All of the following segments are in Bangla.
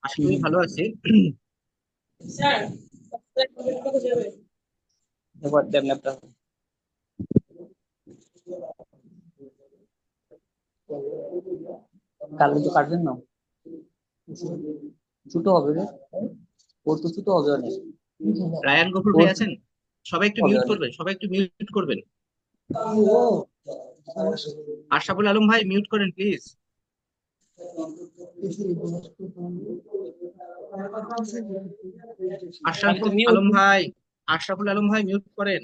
আশা করি ভালো আছি। এবার দেন ল্যাপটপ কালকে তো কাটবেন না, ছোট হবে রে, ওর তো ছোট হবে অনেক, রায়ান গফুর ওর ভাই আছেন? সবাই একটু হবে মিউট অনেক। করবেন, সবাই একটু মিউট করবেন। আশরাফুল আলম ভাই মিউট করেন প্লিজ। আমি তো আশরাফুল মিউট। আলম ভাই, আশরাফুল আলম ভাই মিউট করেন।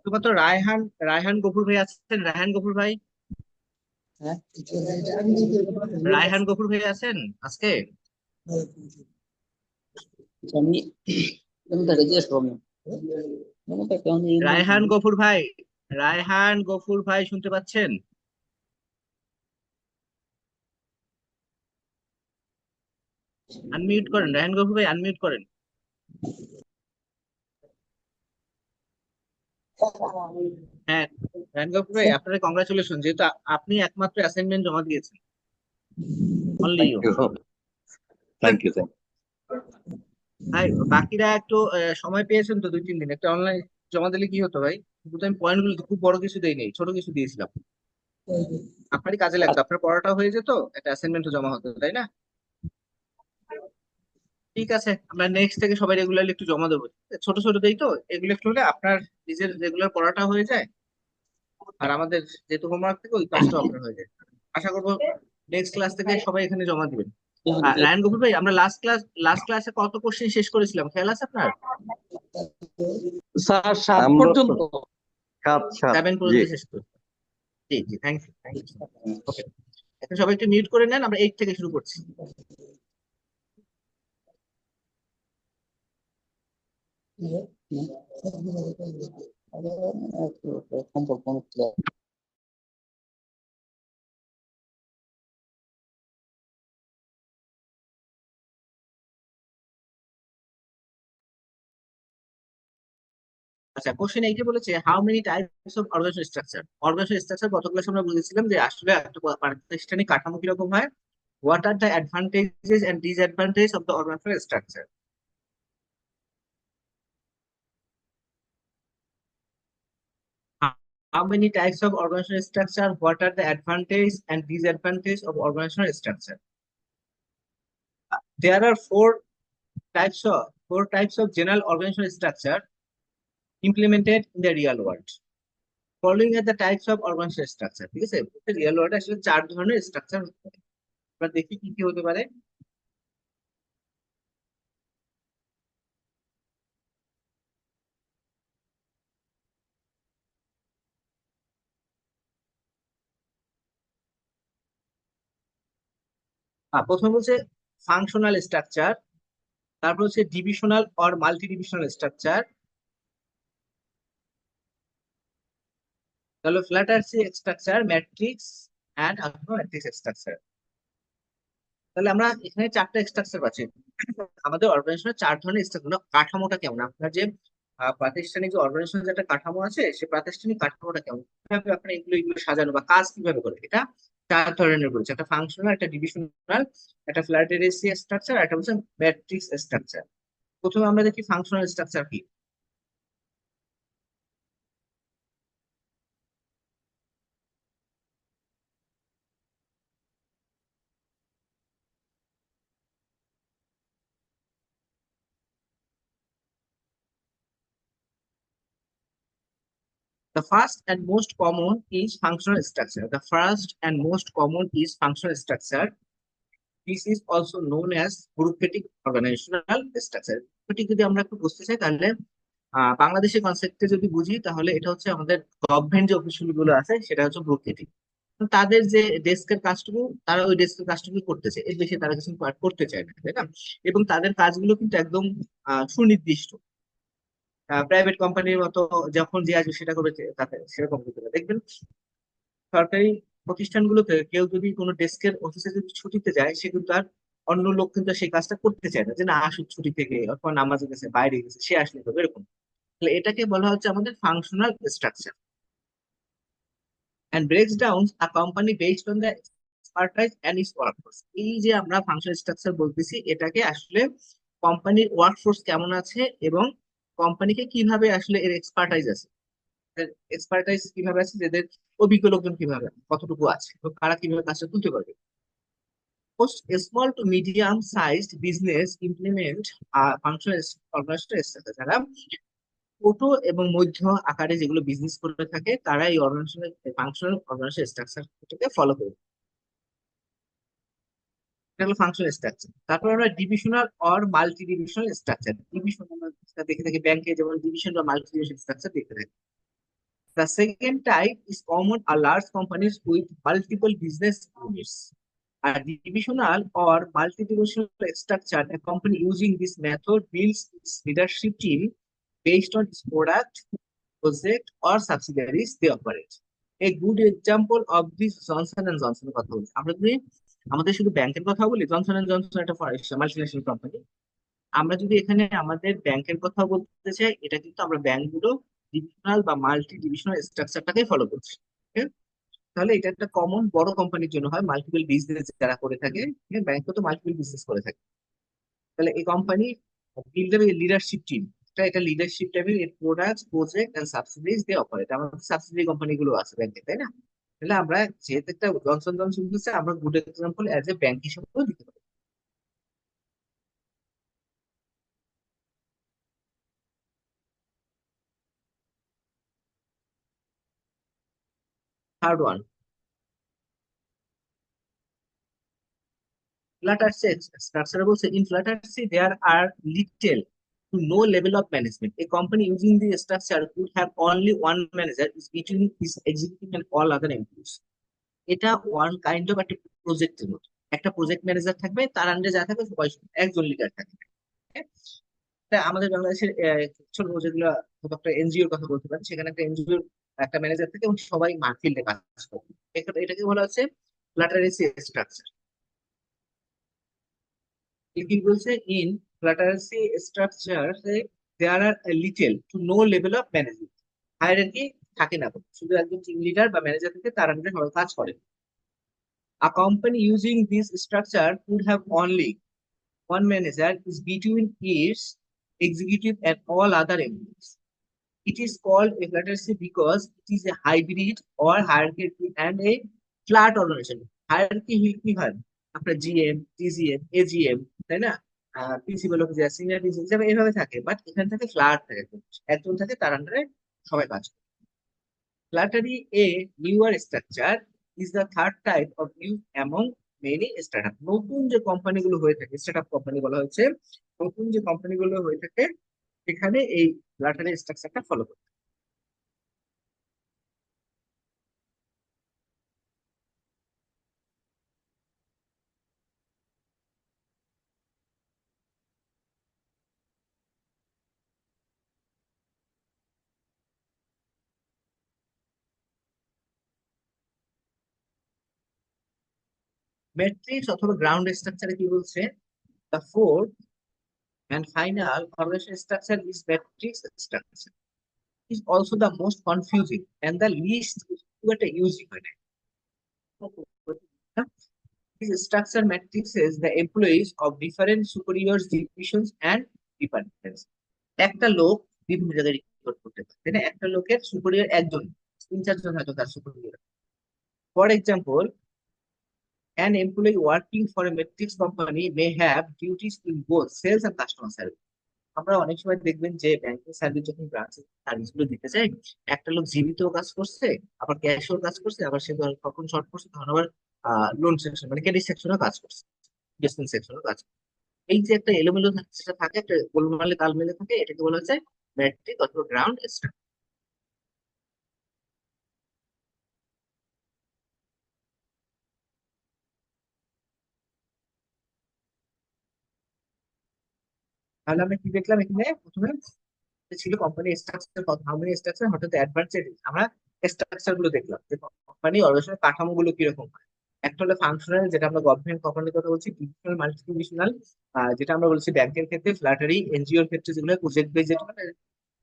শুধুমাত্র রায়হান, রায়হান গফুর ভাই আছেন? রায়হান গফুর ভাই, রায়হান গফুর ভাই আছেন আজকে? আমি তাকে জিজ্ঞেস করবো কেমন। রায়হান গফুর ভাই, রায়হান গফুর ভাই শুনতে পাচ্ছেন? আনমিউট করেন রায়হান গফুর ভাই, আনমিউট করেন। হ্যাঁ, রায়হান গফুর ভাই আপনার কংগ্রাচুলেশন, যেহেতু আপনি একমাত্র অ্যাসাইনমেন্ট জমা দিয়েছেন। Only thank you. You, thank you. ভাই বাকিরা একটু সময় পেয়েছেন তো? 2-3 দিন একটা অনলাইন জমা দিলে কি হতো ভাই? কিন্তু আমি পয়েন্ট গুলো খুব বড় কিছু দেইনি, ছোট কিছু দিয়েছিলাম। আপনারই কাজে লাগতো, আপনার পড়াটা হয়ে যেত, একটা অ্যাসাইনমেন্টও জমা হতো, তাই না? ঠিক আছে, আমরা নেক্সট থেকে সবাই রেগুলারলি একটু জমা দেবো। ছোট ছোট দেই তো, এগুলো একটু হলে আপনার নিজের রেগুলার পড়াটা হয়ে যায়, আর আমাদের যেহেতু হোমওয়ার্ক থেকে ওই কাজটাও আপনার হয়ে যায়। আশা করবো নেক্সট ক্লাস থেকে সবাই এখানে জমা দিবেন। আর রায়ন গফুর ভাই, আমরা লাস্ট ক্লাসে কত কোশ্চেন শেষ করেছিলাম খেয়াল আছে আপনার? স্যার 7 আমরা তো পর্যন্ত। 7 7 জি। পর্যন্ত শেষ করেছি। জি জি, থ্যাংক ইউ, থ্যাংক ইউ। ওকে, এখন সবাই একটু মিউট করে নেন, আমরা 8 থেকে শুরু করছি। সম্পর্ক অনেক আচ্ছা, কোশ্চেন এইটা বলেছে how many types of organisation structure. Organisation structure গত ক্লাসে আমরা বলেছিলাম যে আসলে একটা প্রাতিষ্ঠানিক কাঠামো কিরকম হয়। What are the advantages and disadvantage of the organisational structure. How many types of organizational structure? What are the advantage and disadvantage of organizational structure? There are four types of general organizational structure implemented in the real world. Following are the types of organizational structure. ঠিক আছে, রিয়েল ওয়ার্ল্ডে আসলে 4 ধরনের স্ট্রাকচার হতে পারে। আমরা দেখি কি কি হতে পারে। প্রথম হচ্ছে ফাংশনাল স্ট্রাকচার, তারপর হচ্ছে divisional or multi divisional structure, তাহলে flatarchy structure, matrix and matrix structure. তাহলে আমরা এখানে 4টা স্ট্রাকচার পাচ্ছি। আমাদের অর্গানাইজেশনের 4 ধরনের স্ট্রাকচার। কাঠামোটা কেমন, আপনার যে প্রাতিষ্ঠানিক যে অর্গানাইজেশনের যে একটা কাঠামো আছে, সেই প্রাতিষ্ঠানিক কাঠামোটা কেমন, কিভাবে আপনার এগুলো এগুলো সাজানো বা কাজ কিভাবে করে, এটা 4 ধরনের রয়েছে। একটা ফাংশনাল, একটা ডিভিশনাল, একটা ফ্ল্যাটেরেসি স্ট্রাকচার, একটা হচ্ছে ম্যাট্রিক্স স্ট্রাকচার। প্রথমে আমরা দেখি ফাংশনাল স্ট্রাকচার কি। The first and most common is functional structure. The first and most common is functional structure. This is also known as bureaucratic organizational structure. এটি যদি আমরা একটু বুঝতে চাই তাহলে বাংলাদেশের কনসেপ্টে যদি বুঝি তাহলে এটা হচ্ছে আমাদের গভর্নমেন্ট যে অফিসগুলো আছে সেটা হচ্ছে প্রকৃতি। তাদের যে ডেস্কের কাজটুকু, তারা ওই ডেস্কের কাজটুকু করতেছে, এর বেশি তারা কিছু করতে চায় না, তাই না? এবং তাদের কাজগুলো কিন্তু একদম সুনির্দিষ্ট। প্রাইভেট কোম্পানির মতো যখন যে আসবে সেটা করবে, তাতে সেরকম করতে পারে। দেখবেন সরকারি প্রতিষ্ঠানগুলোতে কেউ যদি কোনো ডেস্কের অফিসে যদি ছুটিতে যায়, সে কিন্তু আর অন্য লোক কিন্তু আর সেই কাজটা করতে চায় না, যে না আসুক ছুটি থেকে অথবা নামাজে গেছে বাইরে গেছে সে আসলে হবে এরকম। তাহলে এটাকে বলা হচ্ছে আমাদের functional structure, and breaks down a company based on the expertise and its workforce. এই যে আমরা ফাংশনাল স্ট্রাকচার বলতেছি, এটাকে আসলে কোম্পানির ওয়ার্কফোর্স কেমন আছে এবং কোম্পানিকে কিভাবে আসলে এর এক্সপার্টাইজ আছে, এক্সপার্টাইজ কিভাবে আছে, যাদের অভিজ্ঞ লোকজন কিভাবে কতটুকু আছে এবং কারা কিভাবে কাজটা তুলতে পারবে। Most small to medium sized business implement functional organizational structure, যারা ছোট এবং মধ্য আকারে যেগুলো বিজনেস করে থাকে তারা এই অর্গানাইজেশনাল ফাংশনাল অর্গানাইজেশনাল স্ট্রাকচারটাকে ফলো করে। এটা হলো ফাংশনাল স্ট্রাকচার। তারপর আমরা divisional or multi divisional structure. Division আমরা দেখে থাকি ব্যাংকে, যেমন ডিভিশন বা মাল্টি ডিভিশন স্ট্রাকচার দেখে থাকি। The second type is common a large companies with multiple business units. A divisional or multi-divisional structure, a company using this method builds its leadership team based on its product, project, or subsidiaries they operate. A good example of this Johnson and Johnson কথা বলছি। আমরা যদি আমাদের শুধু ব্যাংকের কথা বলি, জনসন এন্ড জনসন একটা মাল্টিন্যাশনাল কোম্পানি। আমরা যদি এখানে আমাদের ব্যাংকের কথা বলতে চাই, এটা কিন্তু আমরা ব্যাংকগুলো ডিভিশনাল বা মাল্টি ডিভিশনাল স্ট্রাকচারটাকে ফলো করছি। Okay? তাহলে এটা একটা কমন বড় কোম্পানির জন্য হয়, মাল্টিপল বিজনেস যারা করে থাকে। ব্যাংক তো মাল্টিপল বিজনেস করে থাকে। তাহলে এই কোম্পানি বিল্ড লিডারশিপ টিম, এটা লিডারশিপ টিমের এর প্রোডাক্টস, প্রজেক্ট এন্ড সাবসিডিজ দিয়ে অপারেট। আমাদের সাবসিডি কোম্পানি গুলো আছে ব্যাংকে, তাই না? তাহলে আমরা যেহেতু একটা জনসন জনসন দিচ্ছে, আমরা good example as a bank হিসেবেও দিতে পারি। থার্ড ওয়ান, ফ্ল্যাটারসি স্ট্রাকচার বলছে, in flatarchy there are little to no level of management. A company using the structure could have only one manager is between his executive and all other employees. এটা ওয়ান কাইন্ড অফ একটা প্রজেক্টের মতো। একটা প্রজেক্ট ম্যানেজার থাকবে, তার আন্ডারে যা থাকবে সবাই একজন লিডার থাকবে। হ্যাঁ? তা আমাদের বাংলাদেশের ছোট যেগুলো একটা এনজিওর কথা বলতে পারেন, সেখানে একটা এনজিওর একটা ম্যানেজার থাকে এবং সবাই ফিল্ডে কাজ করে। এটাকে বলা হচ্ছে ফ্ল্যাটারেসি স্ট্রাকচার। কি বলছে, in flatarchy structure there are little to no level of management. Hierarchy থাকে না, শুধু একজন টিম লিডার বা ম্যানেজার থেকে তার আন্ডারে সবাই কাজ করে। A company using this structure could have only one manager is between its executive and all other employees. It is called a flattercy because it is a hybrid or hierarchy and a flat organization. Hierarchy কি হয়, আপনার জিএম, টিজিএম, এজিএম, তাই না? প্রিন্সিপাল অফিসার, সিনিয়র প্রিন্সিপাল এইভাবে থাকে, বাট এখানে থাকে ফ্ল্যাট থাকে, একজন থাকে তার আন্ডারে সবাই কাজ করে। Flattery, a newer structure, is the third type of new among many startup. নতুন যে কোম্পানিগুলো হয়ে থাকে, স্টার্টআপ কোম্পানি বলা হচ্ছে, নতুন যে কোম্পানিগুলো হয়ে থাকে এখানে এই ফ্ল্যাটারি স্ট্রাকচারটা ফলো করে। ম্যাট্রিক্স অথবা গ্রাউন্ড স্ট্রাকচারে কি বলছে, the fourth and final organization structure is matrix structure. Is also the most confusing and the least used. This structure matrices the employees of different superiors, divisions and departments. একটা লোক বিভিন্ন জায়গায় রিপোর্ট করতে পারে, তাই না? একটা লোকের সুপিরিয়র একজন, তিন চারজন হয়তো তার superior. For example, an employee working for a matrix company may have duties in both sales and customer service. আমরা অনেক সময় দেখবেন যে ব্যাংকিং সার্ভিস যখন ব্রাঞ্চ সার্ভিস গুলো দিতে চাই, একটা লোক জীবিত কাজ করছে, আবার ক্যাশও কাজ করছে, আবার সে কখন শর্ট করছে তখন আবার লোন সেকশন মানে ক্রেডিট সেকশনও কাজ করছে, ইনভেস্টমেন্ট সেকশনও কাজ করছে। এই যে একটা এলোমেলো সেটা থাকে, একটা গোলমালে তালমেলে থাকে, এটাকে বলা হচ্ছে ম্যাট্রিক অথবা গ্রাউন্ড স্ট্রাকচার। তাহলে আমরা কি দেখলাম এখানে? প্রথমে ছিল company structure, how many structure, হঠাৎ অ্যাডভান্সড আমরা স্ট্রাকচার গুলো দেখলাম যে কোম্পানি অর্গানাইজেশনের কাঠামো গুলো কিরকম হয়। একটা হলো ফাংশনাল, যেটা আমরা গভর্নমেন্ট কোম্পানির কথা বলছি, ডিভিশনাল, মাল্টি ডিভিশনাল, যেটা আমরা বলছি ব্যাংকের ক্ষেত্রে, ফ্ল্যাটারি, এনজিওর ক্ষেত্রে যেগুলো প্রজেক্ট বেসড।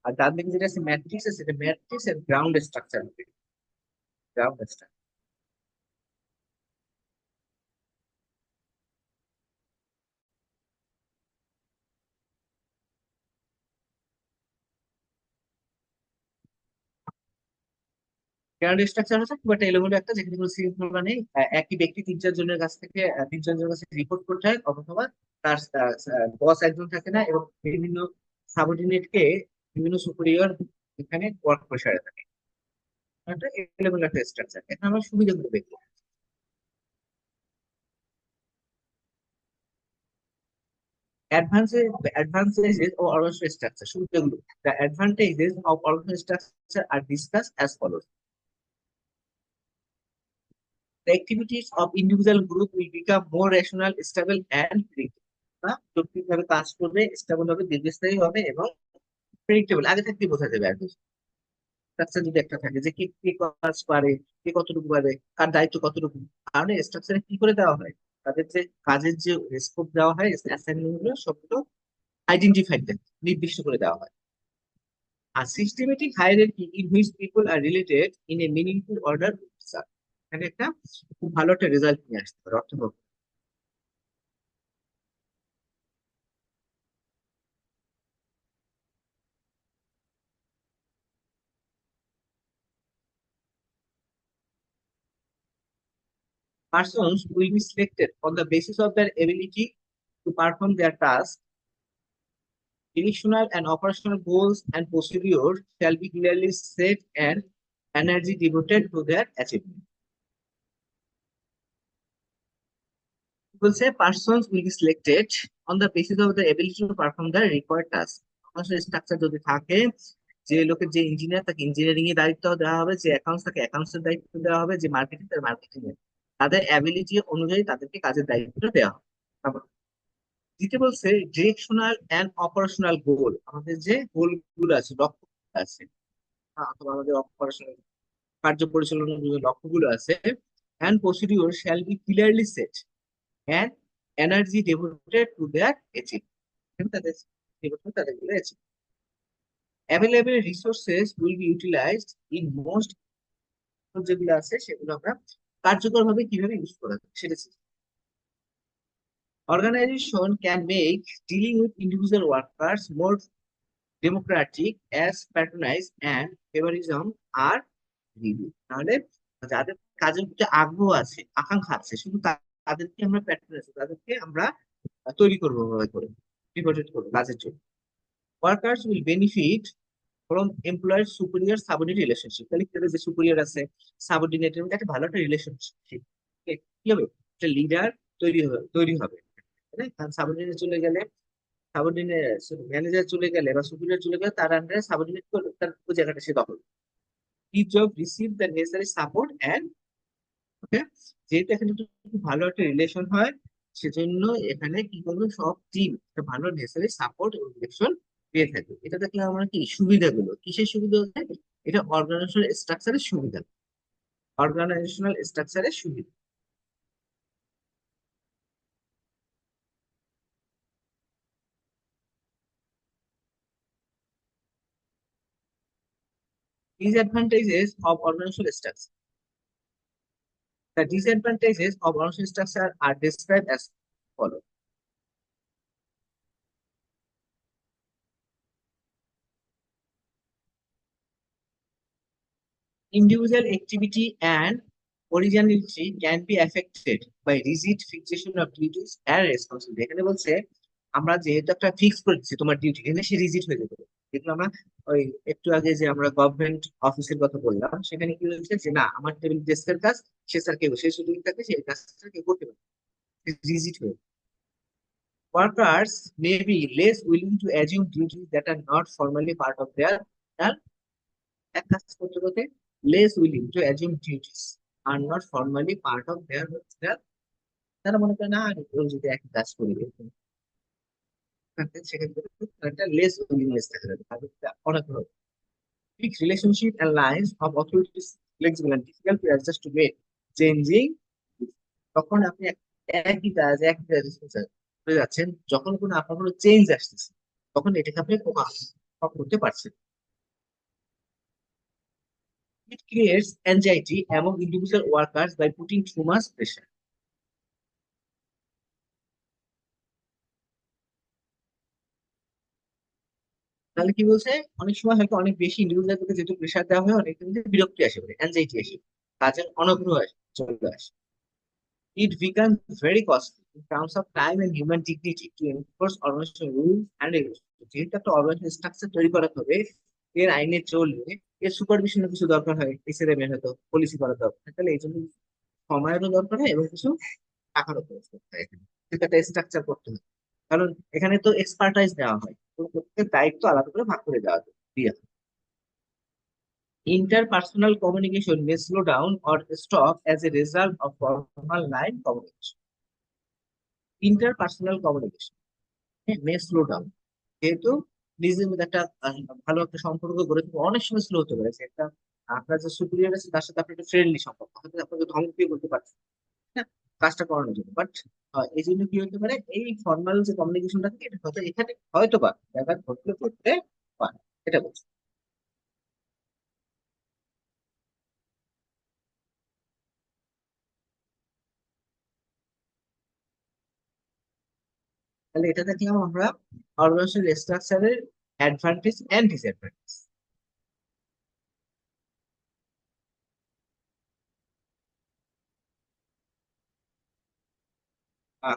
আর ডান দিকে যেটা আছে ম্যাট্রিক্স, সেটা ম্যাট্রিক্স এর গ্রাউন্ড স্ট্রাকচার হবে। গ্রাউন্ড স্ট্রাকচার, গ্রাউন্ড স্ট্রাকচার হচ্ছে খুব একটা এলোমেলো একটা, যেখানে কোনো শৃঙ্খলা নেই। একই ব্যক্তি তিন চার জনের কাছ থেকে, তিন চার জনের কাছে রিপোর্ট করতে হয়, অথবা তার বস একজন থাকে না, এবং বিভিন্ন সাবঅর্ডিনেট কে বিভিন্ন সুপিরিয়র এখানে ওয়ার্ক প্রেশারে থাকে। একটা এলোমেলো একটা স্ট্রাকচার। এখন আমরা সুবিধাগুলো দেখবো। Advantages of organizational structure. সুবিধাগুলো, the advantages of organizational structure are discussed as follows. The activities of individual group will become more rational, stable and predictable. যৌক্তিকভাবে কাজ করবে, স্টেবল হবে, দীর্ঘস্থায়ী হবে এবং প্রেডিক্টেবল, আগে থাকতে বোঝা যাবে আর কি। স্ট্রাকচার যদি একটা থাকে যে কে কে কাজ পারে, কে কতটুকু পারে, কার দায়িত্ব কতটুকু, কারণ স্ট্রাকচারে কি করে দেওয়া হয়, তাদের যে কাজের যে স্কোপ দেওয়া হয়, অ্যাসাইনমেন্ট গুলো সবগুলো আইডেন্টিফাইড, নির্দিষ্ট করে দেওয়া হয়। A systematic hierarchy in which people are related in a meaningful order. Sir, এখানে একটা খুব ভালো একটা রেজাল্ট নিয়ে আসতে পারে অর্থ। Persons will be selected on the basis of their ability to perform their tasks. Directional and operational goals and procedures shall be clearly set and energy devoted to their achievement. People say persons will be selected on the basis of the ability to perform the required task. Structure যদি থাকে, যে লোকের, যে ইঞ্জিনিয়ার তাকে ইঞ্জিনিয়ারিং এর দায়িত্ব দেওয়া হবে, যে অ্যাকাউন্টস তাকে অ্যাকাউন্টস এর দায়িত্ব দেওয়া হবে, যে মার্কেটিং তার মার্কেটিং এর, তাদের অ্যাবিলিটি অনুযায়ী তাদেরকে কাজের দায়িত্ব দেওয়া হবে। দিতে বলছে ডিরেকশনাল এন্ড অপারেশনাল গোল, আমাদের যে গোল গুলো আছে, লক্ষ্য আছে, অথবা আমাদের অপারেশনাল কার্য পরিচালনার যে লক্ষ্যগুলো আছে, and procedure shall be clearly set and energy devoted to their achievement, তাদের devoted তাদের গুলো achieve. Available resources will be utilized in most, যেগুলো আছে সেগুলো আমরা কার্যকরভাবে কিভাবে ইউজ করা যায় সেটা। Organization can make dealing with individual workers more democratic as patronage and favorism are reduced. তাহলে যাদের কাজের প্রতি আগ্রহ আছে, আকাঙ্ক্ষা আছে, শুধু তাদেরকে আমরা প্যাট্রোনাইজ, তাদেরকে আমরা তৈরি করবো, ভাবে করে ডিভোটেড করবো কাজের জন্য। Workers will benefit from employer superior subordinate relationship. তাহলে কি হবে, যে সুপিরিয়র আছে, সাবঅর্ডিনেটের মধ্যে একটা ভালো একটা রিলেশনশিপ কি হবে, একটা লিডার তৈরি হবে, তাই না? কারণ সাবঅর্ডিনেট চলে গেলে, সাবঅর্ডিনেট ম্যানেজার চলে গেলে বা সুপিরিয়র চলে গেলে, তার আন্ডারে সাবঅর্ডিনেট করবে, তার ওই জায়গাটা সে দখল। each job receive the necessary support and okay, যেহেতু এখানে একটু খুব ভালো একটা রিলেশন হয়, সেজন্য এখানে কি করবে, সব টিম একটা ভালো নেসেসারি সাপোর্ট এবং রিলেশন পেয়ে থাকবে। এটা দেখলে আমরা কি সুবিধাগুলো, কিসের সুবিধা হচ্ছে, এটা অর্গানাইজেশনাল স্ট্রাকচারের সুবিধা, অর্গানাইজেশনাল স্ট্রাকচারের সুবিধা। Disadvantages of organizational structure. The disadvantages of organizational structure are described as follows. Individual activity and originality can be affected by rigid fixation of duties and responsibility. এখানে বলছে আমরা যেহেতু একটা ফিক্স করে দিচ্ছি তোমার ডিউটি, এখানে সে রিজিড হয়ে যেতে পারে। যেগুলো আমরা ওই একটু আগে যে আমরা গভর্নমেন্ট অফিসের কথা বললাম, সেখানে কি হয়েছে যে না, আমার টেবিল ডেস্কের কাজ সে স্যার কেউ, সে শুধু থাকে, সেই কাজটা কেউ করতে পারে, রিজিড হয়ে। Workers may be less willing to assume duties that are not formally part of their their এক কাজ করতে করতে less willing to assume duties are not formally part of their তারা মনে করে না কেউ যদি একই কাজ করি সেক্ষেত্রে একটা লেস উইলিংনেস দেখা যাবে তাদের অনেক big relationship and lines of authority is flexible and difficult to adjust to meet changing তখন আপনি একই কাজ করে যাচ্ছেন যখন কোনো আপনার কোনো চেঞ্জ আসতেছে তখন এটাকে আপনি cope করতে পারছেন it creates anxiety among individual workers by putting too much pressure তাহলে কি বলছে অনেক সময় হয়তো অনেক বেশি ইন্ডিভিজুয়ালকে যেহেতু প্রেশার দেওয়া হয় অনেক কিন্তু বিরক্তি আসে বলে অ্যাংজাইটি আসে কাজের অনাগ্রহ চলে আসে it becomes very costly in terms of time and human dignity to enforce organizational rules and regulations. যেহেতু একটা অর্গানাইজেশন স্ট্রাকচার তৈরি করা হবে এর আইনে চলবে এর সুপারভিশনের কিছু দরকার হয় এসএলএম এর হয়তো পলিসি করা দরকার হয়। তাহলে এই জন্য সময়েরও দরকার হয় এবং কিছু টাকারও খরচ করতে হয় এখানে কিন্তু একটা স্ট্রাকচার করতে হয় কারণ এখানে তো এক্সপার্টাইজ দেওয়া হয় তো প্রত্যেকের দায়িত্ব আলাদা করে ভাগ করে দেওয়া হয় interpersonal communication may slow down or stop as a result of formal line communication interpersonal communication may slow down যেহেতু নিজের মধ্যে একটা ভালো একটা সম্পর্ক গড়ে তুলতে অনেক সময় স্লো হতে পারে যে একটা আপনার যে সুপিরিয়র আছে তার সাথে আপনার একটা ফ্রেন্ডলি সম্পর্ক হয়তো আপনাকে ধমক দিয়ে বলতে পারছেন না কাজটা করানোর জন্য বাট এই জন্য কি হতে পারে এই ফর্মাল যে কমিউনিকেশনটা থাকে এটা হয়তো এখানে হয়তো বা ব্যাপার ঘটলে ঘটতে পারে এটা বলছি তাহলে এটা দেখলাম আমরা অর্গানাইজেশনাল স্ট্রাকচারের advantage and disadvantage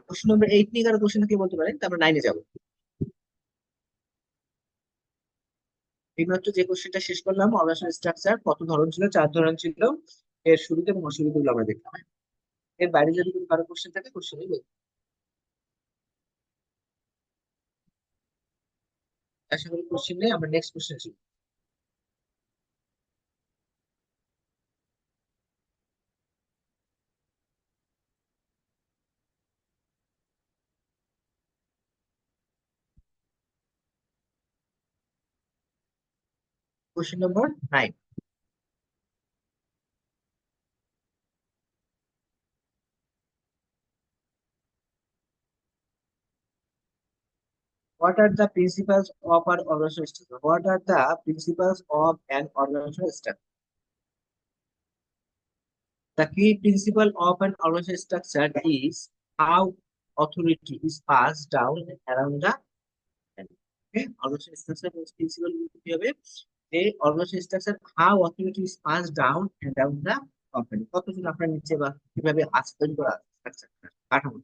question number 8 নিয়ে কারো কোশ্চেন কি বলতে পারেন তারপর 9 এ যাবো এইমাত্র যে কোশ্চেনটা শেষ করলাম অর্গানাইজেশনাল স্ট্রাকচার কত ধরন ছিল 4 ধরন ছিল এর শুরুতে এবং অসুবিধাগুলো আমরা দেখলাম এর বাইরে যদি কোনো কারো কোশ্চেন থাকে কোশ্চেনই বলতে আশা করি কোশ্চেন নেই আমরা নেক্সট কোশ্চেন ছিল question number 9 what are the principles of an organizational structure what are the principles of an organizational structure the key principle of an organizational structure is how authority is passed down around the okay organizational structure principle কি হবে যে organizational structure how authority is passed down and down the company কতজন আপনার নিচে বা কিভাবে আস্থা তৈরি করা structure কাঠামো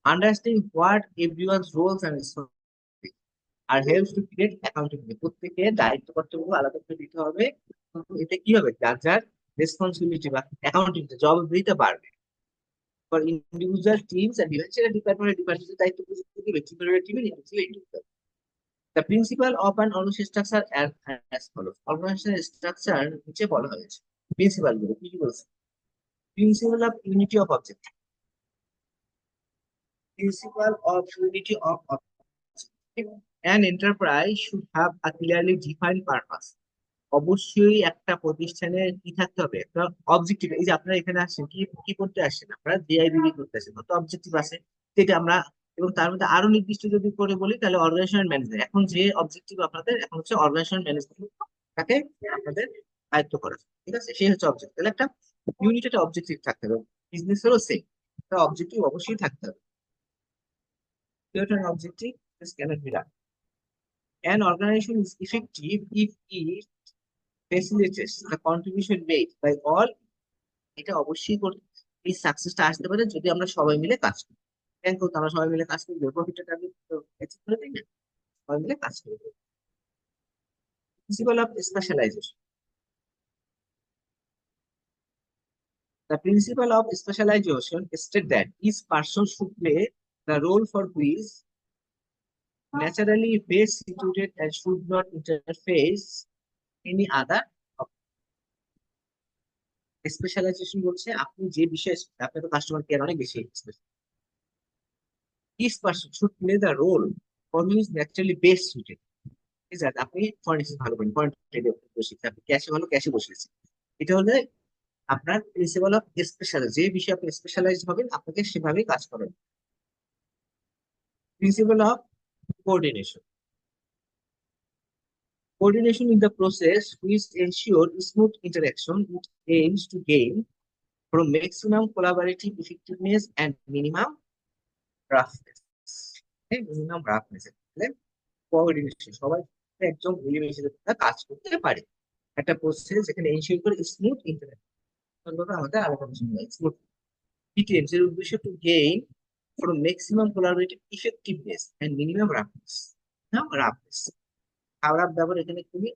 understanding what everyone's roles and responsibilities R helps to create accountability প্রত্যেকের দায়িত্ব কর্তব্য আলাদা করে দিতে হবে কিন্তু এতে কি হবে যার যার রেসপন্সিবিলিটি বা অ্যাকাউন্টিং জবাবদিহিতা বাড়বে for individual teams and even সেটা ডিপার্টমেন্টের দায়িত্ব বুঝতে দিবে কিভাবে টিমে নিতে The principle of an organizational structure as follows. Organizational structure নিচে বলা হয়েছে প্রিন্সিপাল গুলো কি কি বলছে principle of unity of object principal of unity of object an enterprise should have a clearly defined purpose অবশ্যই একটা প্রতিষ্ঠানের কি থাকতে হবে একটা অবজেক্টিভ এই যে আপনারা এখানে আসছেন কি কি করতে আসছেন আপনারা ডিআইবিবি করতে আসছেন তো অবজেক্টিভ আছে যেটা আমরা এবং তার মধ্যে আরো নির্দিষ্ট যদি করে বলি তাহলে অর্গানাইজেশনাল ম্যানেজমেন্ট এখন যে অবজেক্টিভ আপনাদের এখন হচ্ছে অর্গানাইজেশনাল ম্যানেজমেন্ট তাকে আপনাদের আয়ত্ত করা ঠিক আছে সেই হচ্ছে অবজেক্টিভ তাহলে একটা ইউনিট একটা অবজেক্টিভ থাকতে হবে বিজনেসেরও সেম একটা অবজেক্টিভ অবশ্যই থাকতে হবে objective cannot be done an organization is effective if it facilitates the contribution made by all এটা অবশ্যই করতে এই সাকসেসটা আসতে পারে যদি আমরা সবাই মিলে কাজ করি কেন করতে আমরা সবাই মিলে কাজ করি প্রফিটটা টার্গেট অ্যাচিভ করে দিই না সবাই মিলে কাজ করি principle of specialisation the principle of specialization state that each person should play the role for quiz naturally best situated and should not interface any other specialisation বলছে আপনি যে বিষয়ে আপনি তো কাস্টমার কেয়ার অনেক বেশি each person should play the role for who is naturally best suited ঠিক আছে আপনি ফরেন এক্সচেঞ্জ ভালো করেন ফরেন ট্রেডে বসে আপনি ক্যাশে ভালো ক্যাশে বসেছেন এটা হলে আপনার প্রিন্সিপাল অফ স্পেশাল যে বিষয়ে আপনি স্পেশালাইজড হবেন আপনাকে সেভাবেই কাজ করেন principal of coordination coordination in the process which ensure smooth interaction which aims to gain from maximum collaborative effectiveness and minimum roughness minimum roughness coordination সবাই একদম মিলেমিশে তারা কাজ করতে পারে একটা প্রসেস যেখানে এনশিওর করে স্মুথ ইন্টারাকশন আমাদের আলোচনা শুনবো স্মুথ ডিটেলস এর উদ্দেশ্য to gain from maximum collaborative effectiveness and minimum roughness না রাফনেস খারাপ ব্যবহার এখানে খুবই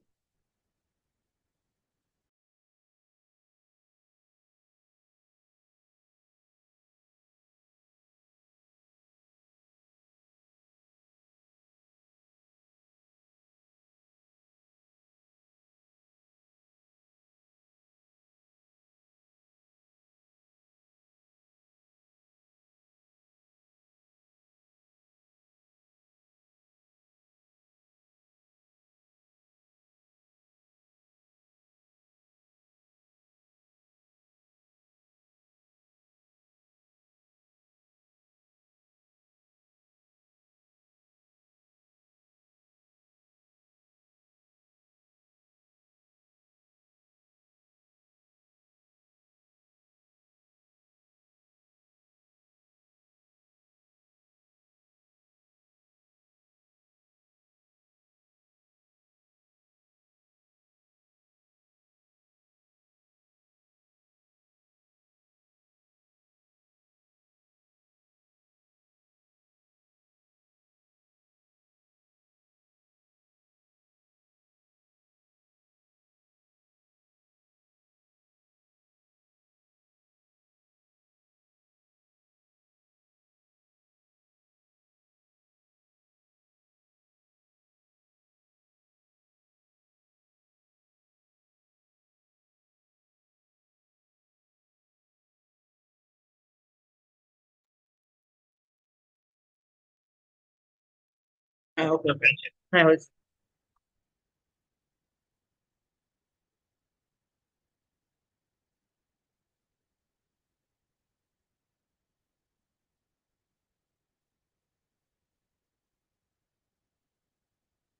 হ্যাঁ ওকে ওকে হ্যাঁ হয়েছে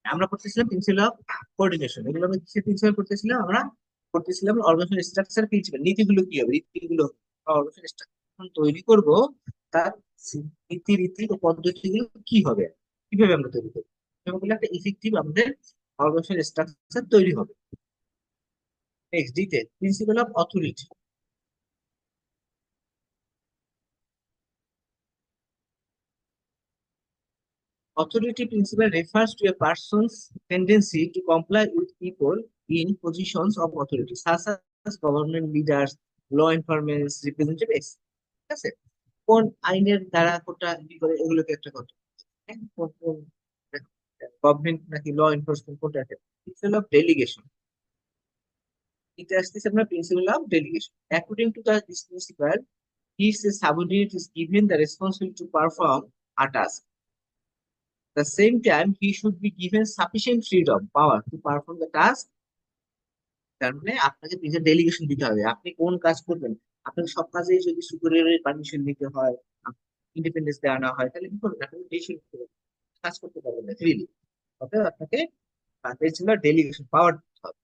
আমরা করতেছিলাম প্রিন্সিপাল অফ কোঅর্ডিনেশন এগুলো আমরা কিসের প্রিন্সিপাল করতেছিলাম আমরা করতেছিলাম অর্গানাইজেশন স্ট্রাকচার প্রিন্সিপাল নীতিগুলো কি হবে রীতিগুলো অর্গানাইজেশন স্ট্রাকচার তৈরি করব তার নীতি রীতি ও পদ্ধতিগুলো কি হবে কিভাবে আমরা তৈরি করবো সেগুলো একটা ইফেক্টিভ আমাদের অর্গানাইজেশন স্ট্রাকচার তৈরি হবে নেক্সট ডিতে principal of authority authority principle refers to a person's tendency to comply with people in positions of authority, such as government leaders, law enforcement representatives. ঠিক আছে কোন আইনের দ্বারা কোনটা কি করে এগুলোকে একটা কথা গভর্নমেন্ট নাকি ল এনফোর্সমেন্ট কোনটা প্রিন্সিপাল অফ ডেলিগেশন এটা আসতেছে আপনার principal of delegation according to the this principal his subordinate is given the responsibility to perform a task. The same time, he should be given sufficient freedom, power to perform the task. তার মানে আপনাকে নিজের ডেলিগেশন দিতে হবে আপনি কোন কাজ করবেন আপনাকে সব কাজেই যদি সুপারিয়রের পারমিশন নিতে হয় ইন্ডিপেন্ডেন্স দেওয়া না হয় তাহলে কি করবেন আপনি ডিসিশন কাজ করতে পারবেন না ফ্রিলি অতএব আপনাকে এর জন্য ডেলিগেশন পাওয়ার দিতে হবে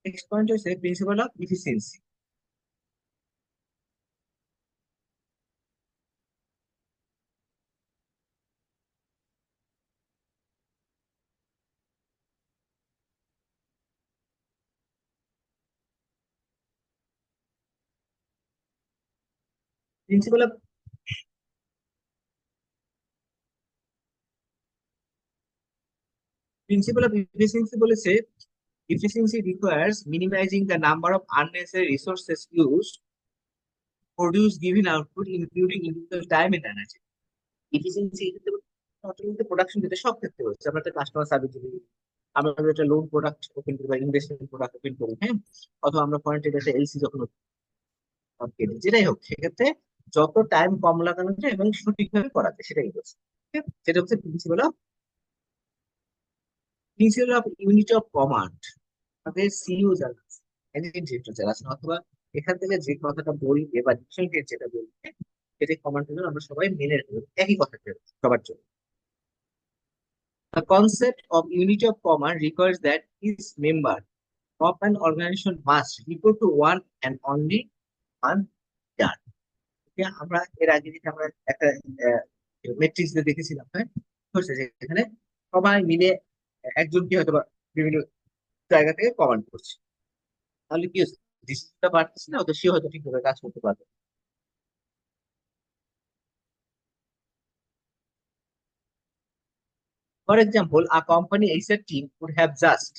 নেক্সট পয়েন্ট হচ্ছে principal of efficiency principal of principal of efficiency বলেছে Efficiency requires minimizing the number of unnecessary resources used to produce given output, including individual time and energy. Efficiency not only production, যেটা সব ক্ষেত্রে হচ্ছে, আমরা একটা কাস্টমার সার্ভিস দিই, আমরা যদি একটা লোন প্রোডাক্ট ওপেন করি বা ইনভেস্টমেন্ট প্রোডাক্ট ওপেন করি, হ্যাঁ, অথবা আমরা ফরেন ট্রেডে একটা এলসি যখন কিনি, যেটাই হোক, সেক্ষেত্রে যত টাইম কম লাগানো যায় এবং সঠিকভাবে করা যায় সেটাই হচ্ছে, ঠিক আছে? সেটা হচ্ছে principal of unit of command. আমাদের সিইও যারা আছে, ম্যানেজিং ডিরেক্টর যারা আছেন, অথবা এখান থেকে যে কথাটা বলবে বা ডিসিশন যেটা বলবে, সেটা কমান্ড আমরা সবাই মেনে রাখবো, একই কথা সবার জন্য। The concept of unity of command requires that each member of an organization must report to one and only one leader. আমরা এর আগে যেটা আমরা একটা মেট্রিক্স দিয়ে দেখেছিলাম, হ্যাঁ, হচ্ছে যে এখানে সবাই মিলে একজনকে হয়তো বা বিভিন্ন জায়গা থেকে কমান্ড করছে, তাহলে কি হচ্ছে, ডিসিশনটা পারতেছে না, সে হয়তো ঠিকভাবে কাজ করতে পারবে। For example, a company HR team would have just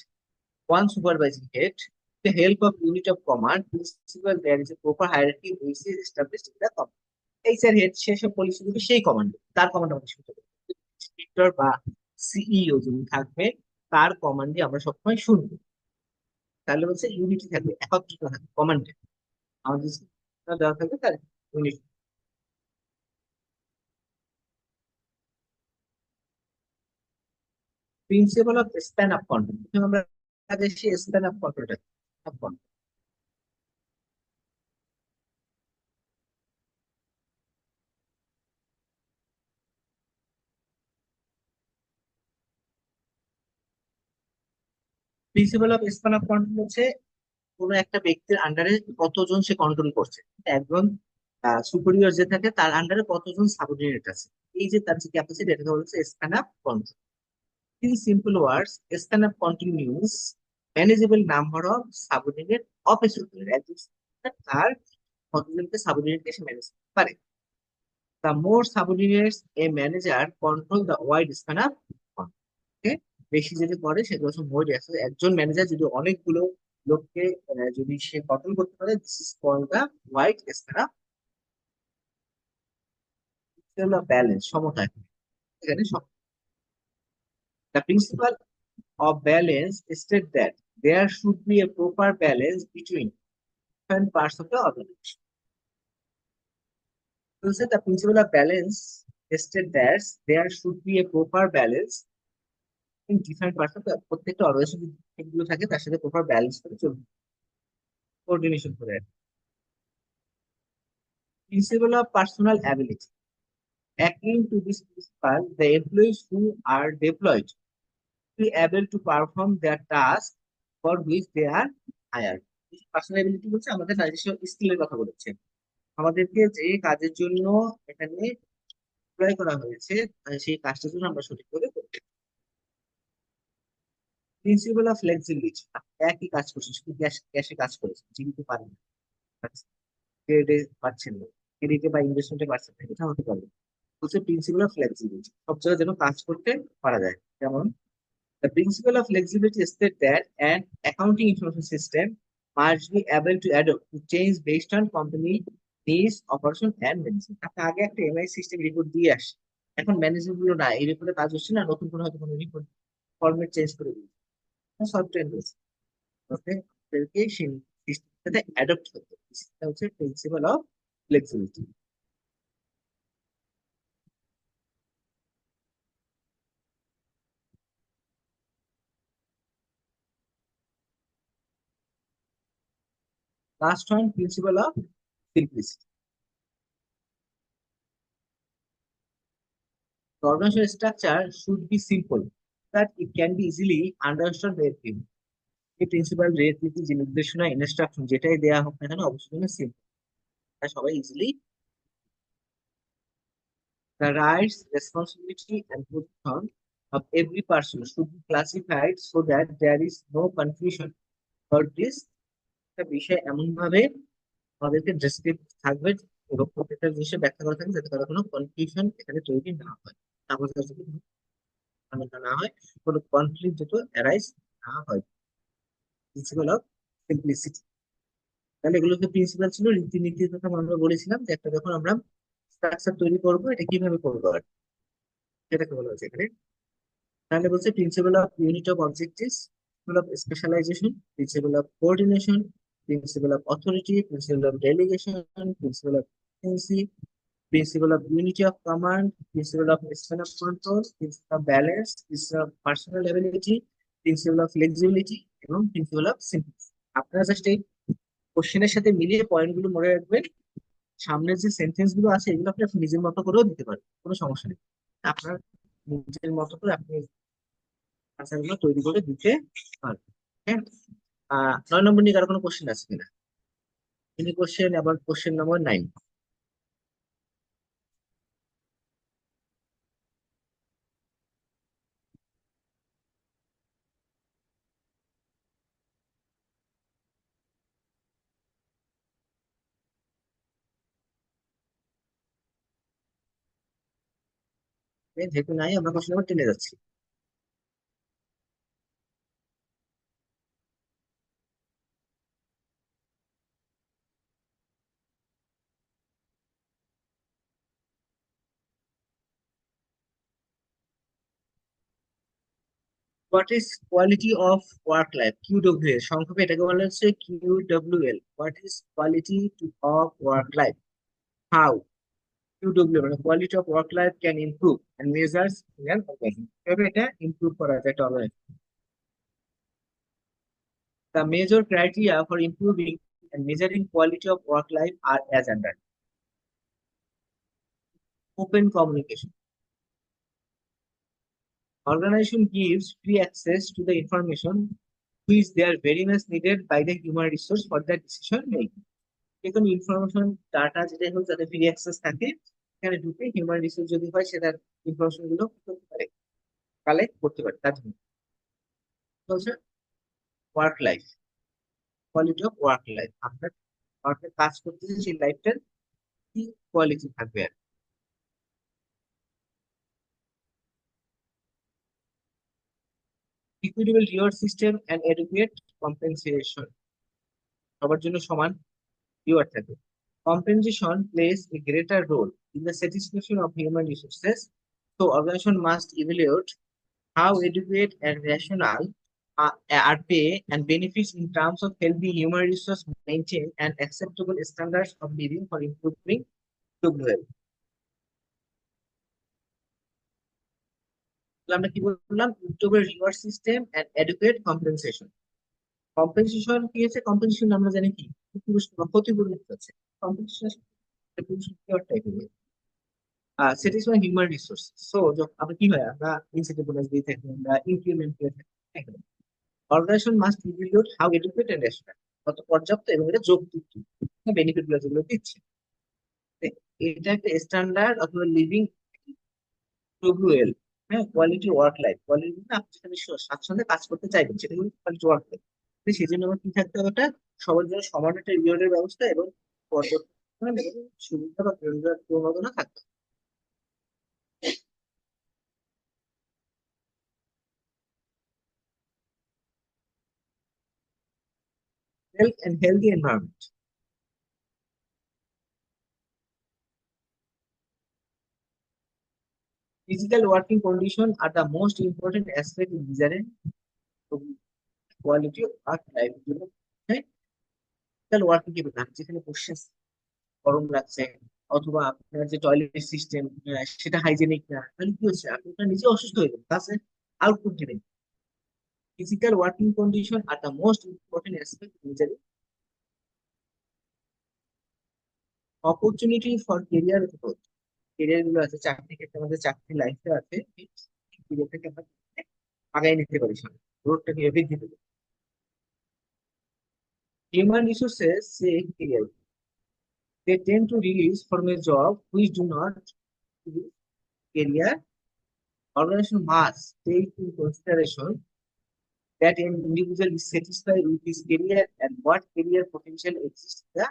one supervising head. With the help of unit of command principle, there is a proper hierarchy which is established in the company. HR head সেসব পলিসি দিবে সেই কমান্ড, তার কমান্ড আমরা শুনতে পাবো। ডিরেক্টর বা সিইও যিনি থাকবে, তার কমান্ডে আমরা সবসময় শুনবো। তাহলে হচ্ছে ইউনিটি থাকবে, একত্রিত থাকবে কমান্ডে, আমাদের দেওয়া থাকবে তার unit. Principal of span of control, আমরা দেশে স্প্যান অফ কন্ট্রোলটা principal of span of control হচ্ছে কোনো একটা ব্যক্তির আন্ডারে কতজন সে কন্ট্রোল করছে, একজন সুপিরিয়র যে থাকে তার আন্ডারে কতজন সাবঅর্ডিনেট আছে, এই যে তার যে ক্যাপাসিটি, এটা হচ্ছে span of control. In simple words, span of control means manageable number of subordinate of a superior, একজন superior তার কতজনকে সাবঅর্ডিনেটকে সে ম্যানেজ করতে পারে। The more সাবঅর্ডিনেটস a manager control the wide span of control. বেশি যেটা করে সেগুলো হচ্ছে মোর, একজন ম্যানেজার যদি অনেকগুলো লোককে যদি সে কন্ট্রোল করতে পারে, this is called the wide span of balance, সমতা। এখানে the principle of balance states that there should be a proper balance between different parts of the organization. So the principle of balance states that there should be a proper balance in different parts of the প্রত্যেকটা অর্গানাইজেশন যেগুলো থাকে তার সাথে প্রপার ব্যালেন্স করে চলবে, কোঅর্ডিনেশন করে। Principal of personal ability, according to this principle, the employees who are deployed be able to perform their task for which they are hired. Personal ability বলছে আমাদের নিজস্ব স্কিলের কথা বলেছে, আমাদেরকে যে কাজের জন্য এখানে এমপ্লয় করা হয়েছে, সেই কাজটার জন্য আমরা সঠিকভাবে করতে। প্রিন্সিপাল অফ ফ্লেক্সিবিলিটি, একই কাজ করছেন, শুধু ক্যাশে কাজ করেছেন, জীবিত পারেন না, ক্রেডিটে পাচ্ছেন না, ক্রেডিটে বা ইনভেস্টমেন্টে পাচ্ছেন না, এটা হতে পারে। হচ্ছে প্রিন্সিপাল অফ ফ্লেক্সিবিলিটি, সব জায়গায় যেন কাজ করতে পারা যায়। যেমন the principle of flexibility states that an accounting information system must be able to adapt to change based on company needs, operation and management. আপনি আগে একটা এমআই সিস্টেম রিপোর্ট দিয়ে আসে, এখন ম্যানেজমেন্ট গুলো না, এই রিপোর্টে কাজ হচ্ছে না, নতুন কোনো হয়তো কোনো রিপোর্ট ফরম্যাট চেঞ্জ করে দিচ্ছে, সফটওয়্যার দিচ্ছে, ওকে, তাদেরকে সেই সিস্টেমের সাথে অ্যাডপ্ট করতে হবে। এটা হচ্ছে principal of flexibility. Last one, principal of simplicity. The organizational structure should be simple, that it can be easily understood by everyone. এই প্রিন্সিপাল রেট নীতি যে নির্দেশনা ইনস্ট্রাকশন যেটাই দেয়া হোক না কেন, অবশ্যই সিম্পল, সবাই easily. The rights, responsibility and position of every person should be classified so that there is no confusion about this. একটা বিষয় এমন ভাবে আমাদেরকে ডেসক্রিপ্ট থাকবে এবং প্রত্যেকটা জিনিসে ব্যাখ্যা করা থাকবে যাতে করে কোনো কনফিউশন এখানে তৈরি না হয়, আমাদের কাছে কোনো ঝামেলা না হয়, কোনো কনফ্লিক্ট যাতে অ্যারাইজ না হয়। Principal of simplicity. তাহলে এগুলো তো প্রিন্সিপাল ছিল, রীতিনীতির কথা আমরা বলেছিলাম যে একটা যখন আমরা স্ট্রাকচার তৈরি করবো এটা কিভাবে করবো আর সেটাকে বলা হচ্ছে এখানে। তাহলে বলছে principle of unit of objectives, principle of specialisation, principle of coordination, principle of authority, principle of delegation, principle of efficiency, principle of unity of command, principle of span of control, principle of balance, principle of personal ability, principle of flexibility এবং principle of simplicity। আপনারা জাস্ট এই কোশ্চেনের সাথে মিলিয়ে পয়েন্ট গুলো মনে রাখবেন। সামনের যে সেন্টেন্স গুলো আছে এগুলো আপনি আপনি নিজের মতো করেও দিতে পারেন, কোনো সমস্যা নেই। আপনার নিজের মতো করে আপনি আনসার গুলো তৈরি করে দিতে পারবেন। হ্যাঁ, 9 নম্বর নিয়ে কারো কোনো কোশ্চেন আছে কিনা? তিনি কোশ্চেন, আবার কোশ্চেন নম্বর 9। যেহেতু নাই আমরা কোশ্চেন নম্বর 10-এ যাচ্ছি। What is quality of work life, QW, সংক্ষেপে এটাকে বলা হচ্ছে QWL. What is quality of work life, how QW মানে quality of work life can improve and measures in an organization. কিভাবে এটা ইমপ্রুভ করা যায় একটা organization? The major criteria for improving and measuring quality of work life are as under: open communication. Organization gives free access to the information which they are very much needed by the human resource for the decision making. যে কোনো ইনফরমেশন ডাটা যেটা হোক যাতে ফ্রি অ্যাক্সেস থাকে, এখানে ঢুকে হিউম্যান রিসোর্স যদি হয় সেটার ইনফরমেশন গুলো কি করতে পারে, কালেক্ট করতে পারে। তার জন্য হচ্ছে work life, quality of work life. আপনার ওয়ার্কের কাজ করতেছে সেই লাইফটার কি কোয়ালিটি থাকবে আর equitable reward system and educate compensation, সবার জন্য সমান রিওয়ার্ড থাকে। Compensation plays a greater role in the satisfaction of human resources, so organization must evaluate how adequate and rational are pay and benefits in terms of healthy human resource maintain and acceptable standards of living for improving well. আমরা কি বললাম? Equitable reward system and adequate compensation. Compensation কি আছে? কম্পেনসেশন আমরা জানি কি পুরস্কার বা ক্ষতিপূরণ আছে। কম্পেনসেশন টাইপের স্যাটিসফাই হিউম্যান রিসোর্স। সো আমরা কি হয়, আমরা ইনসেন্টিভ বোনাস দিয়ে থাকি, আমরা ইনক্রিমেন্ট করে থাকি। Organisation must evaluate how educate and rational, কত পর্যাপ্ত এবং এটা যৌক্তিক বেনিফিট গুলো যেগুলো দিচ্ছে। এটা একটা স্ট্যান্ডার্ড অথবা লিভিং ডব্লিউএল। হ্যাঁ, কোয়ালিটি ওয়ার্ক লাইফ, কোয়ালিটি আপনি যেখানে স্বাচ্ছন্দ্যে কাজ করতে চাইবেন সেটা কিন্তু কোয়ালিটি ওয়ার্ক লাইফ। সেই জন্য আমার কি থাকতে হবে, একটা সবার জন্য সমান একটা রিওয়ার্ডের ব্যবস্থা এবং পর্যাপ্ত সুবিধা বা প্রণোদনা থাকবে। Health and healthy environment, physical working condition are the most important aspect in designing quality of work life. Physical working কি বললাম, যেখানে বসে গরম লাগছে অথবা আপনার যে টয়লেট সিস্টেম সেটা হাইজেনিক না, তাহলে কি হচ্ছে, আপনি আপনার নিজে অসুস্থ হয়ে যাবেন, তাছাড়া আউটপুট দিবেন। Physical working condition are the most important aspect in opportunity for career growth. Career গুলো আছে চাকরি ক্ষেত্রে, আমাদের চাকরি লাইফে আছে, কেরিয়ারটাকে আমরা আগায় নিতে পারি, সামনে গ্রোথটাকে বৃদ্ধি পেতে। Human resources say career. They tend to release from a job which do not use career. Organization must take into consideration that an individual is satisfied with his career and what career potential exists in the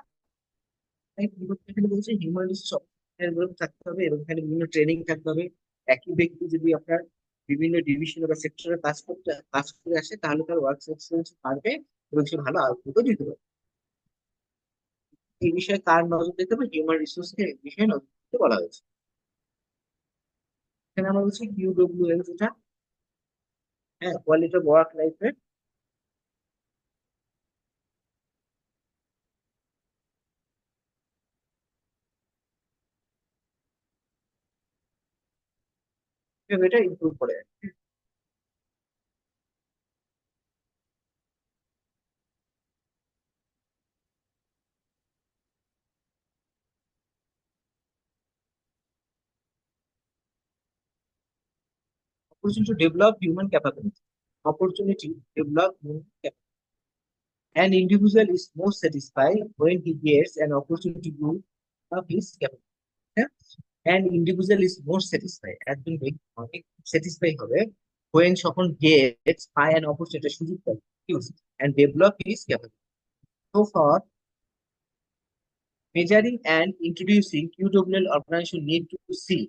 life. এখানে বলছে হিউম্যান রিসোর্স থাকতে হবে এবং এখানে বিভিন্ন ট্রেনিং থাকতে হবে। একই ব্যক্তি যদি আপনার বিভিন্ন ডিভিশনে বা সেক্টরে কাজ করে আসে তাহলে তার ওয়ার্ক এক্সপিরিয়েন্স বাড়বে এবং সে ভালো আউটপুটও দিতে পারে। এই বিষয়ে কার নজর দিতে হবে? হিউম্যান রিসোর্স কে এই বিষয়ে নজর দিতে বলা হয়েছে। এখানে আমরা বলছি কিউডব্লিউএল যেটা, হ্যাঁ, কোয়ালিটি অফ ওয়ার্ক লাইফের এটা ইমপ্রুভ করে। Opportunity to develop human capability. Opportunity to develop human capability. An individual is most satisfied when he gets an opportunity to develop his capability. হ্যাঁ? An individual is most satisfied. একজন ব্যক্তি অনেক স্যাটিসফাই হবে when যখন gets পায় an opportunity সুযোগ পায় use and develop his capability. So for measuring and introducing QWL, organization need to see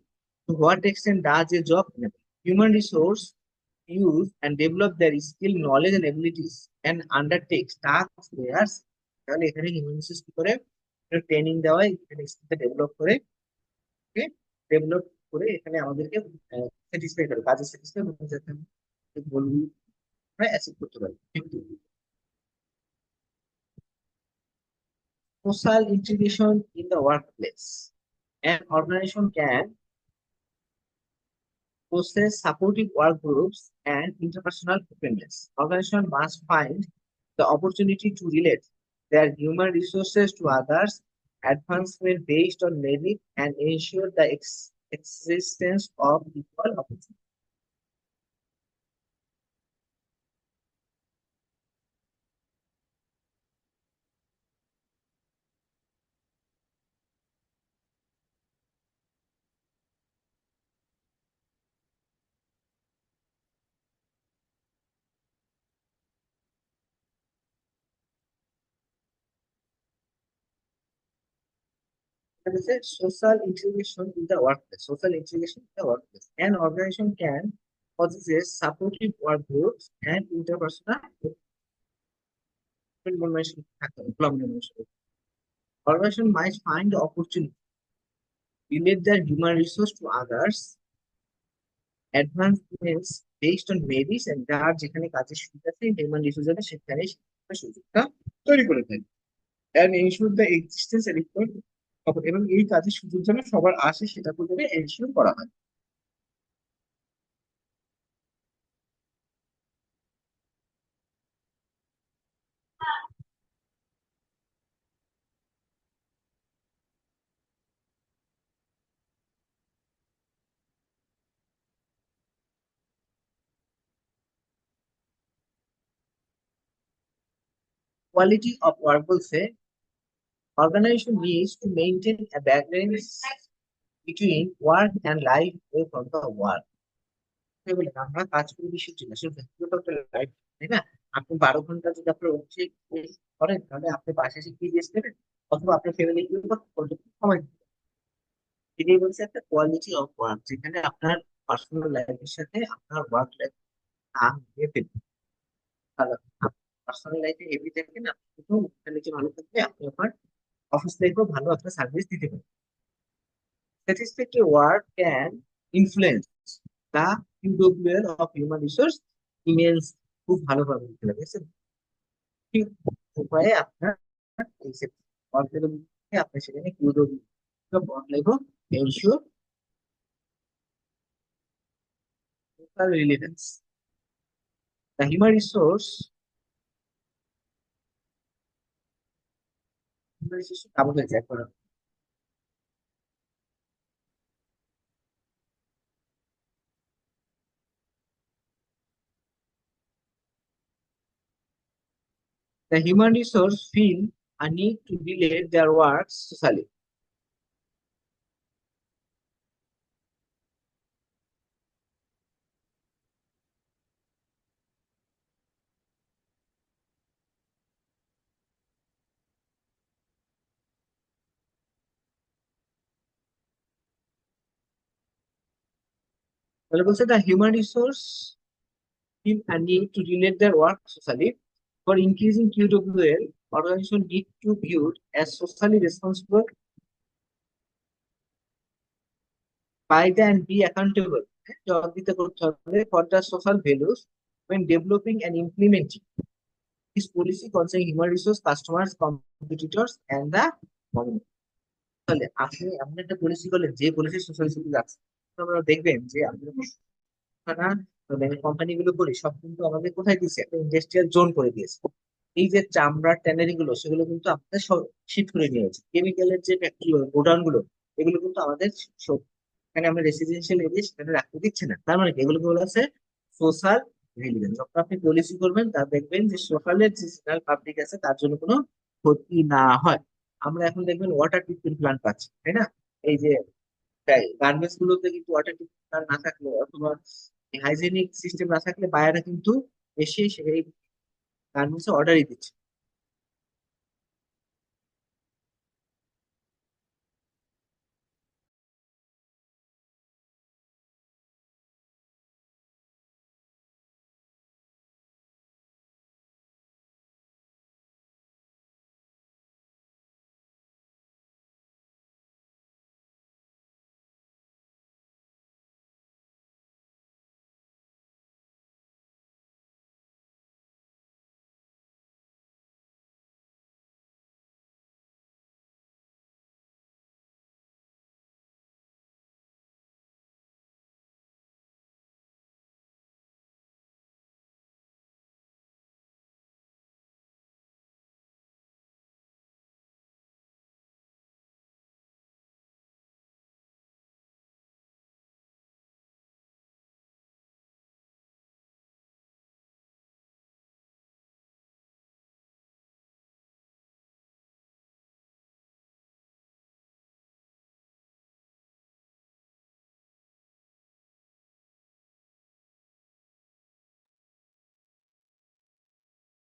to what extent does a job enable human resource use and develop their skill, knowledge and abilities and undertake tasks where তাহলে এখানে হিউম্যান রিসোর্স কি করে ট্রেনিং দেওয়া হয়, এখানে স্কিলটা ডেভেলপ করে, ডেভেলপ করে এখানে আমাদেরকে স্যাটিসফাই করে, কাজে স্যাটিসফাই যাতে আমি বলবি আমরা অ্যাচিভ করতে পারি। কিন্তু social integration in the workplace, an organization can possess supportive work groups and interpersonal openness. Organization must find the opportunity to relate their human resources to others, advancement based on merit, and ensure the existence of equal opportunity. That is a social integration in the workplace. Social integration in the workplace. An organization can possess supportive work groups and interpersonal employment. Organization might find the opportunity relate their human resource to others, advancements based on merits and যার যেখানে কাজের সুবিধা আছে হিউম্যান রিসোর্স আছে সেখানে সেই সুযোগটা তৈরি করে দেয় and ensure the existence and equal এবং এই কাজের সুযোগ যেন সবার আসে সেটা করে এনশিওর করা হয়। Quality of work বলছে organization needs to maintain a balance between work and life away from the work. বলি আমরা কাজ করি বিশ্বের জন্য আসলে ব্যক্তিগত একটা লাইফ, তাই না? আপনি 12 ঘন্টা যদি আপনার অফিসে করেন তাহলে আপনি বাসায় এসে কি রেস্ট নেবেন, অথবা আপনার ফ্যামিলি সময় দিবেন। এটাই বলছে একটা কোয়ালিটি অফ ওয়ার্ক, যেখানে আপনার পার্সোনাল লাইফের সাথে আপনার ওয়ার্ক লাইফ মিলিয়ে ফেলবেন। পার্সোনাল লাইফে হেভি থাকেন আপনি, কিন্তু ফ্যামিলি ভালো থাকবে আপনি আপনার অফিস লাইফেও ভালো একটা সার্ভিস দিতে পারেন। Satisfactory work can influence the QWL of human resource emails খুব ভালোভাবে দিতে লাগে। ঠিক উপায়ে আপনার এই ওয়ার্কের মধ্যে আপনি সেখানে QWL ওয়ার্ক লাইফও ensure relevance. The human resource double হয়ে যায় এখন। The human resource feel a need to relate their works socially. তাহলে বলছে the human resource feel a need to relate their work socially. For increasing QWL, organization need to viewed as socially responsible by the and be accountable. জবাবদিহিতা করতে হবে for the social values when developing and implementing this policy concerning human resource, customers, competitors, and the community. তাহলে আপনি এমন একটা পলিসি করলেন যে পলিসি সোশ্যাল ইস্যুতে যাচ্ছে, তো আপনারা দেখবেন যে আমরা কোম্পানি গুলো করি সব কিন্তু আমাদের কোথায় দিয়েছে, একটা ইন্ডাস্ট্রিয়াল জোন করে দিয়েছে। এই যে চামড়ার ট্যানারি গুলো সেগুলো কিন্তু আমাদের সব শিফট করে নিয়েছে। কেমিক্যালের যে ফ্যাক্টরি গোডাউন গুলো এগুলো কিন্তু আমাদের সব এখানে আমরা রেসিডেন্সিয়াল এরিয়া সেখানে রাখতে দিচ্ছে না। তার মানে কি এগুলো বলা আছে সোশ্যাল রিলিভেন্স। যখন আপনি পলিসি করবেন তা দেখবেন যে সকালের যে জেনারেল পাবলিক আছে তার জন্য কোনো ক্ষতি না হয়। আমরা এখন দেখবেন ওয়াটার ট্রিটমেন্ট প্ল্যান্ট পাচ্ছি, তাই না? এই যে গার্মেন্টস গুলোতে কিন্তু ওয়াটার ট্রিটমেন্ট প্ল্যান্ট না থাকলে অথবা হাইজেনিক সিস্টেম না থাকলে বায়াররা কিন্তু এসে সেই গার্মেন্টস অর্ডারই দিচ্ছে।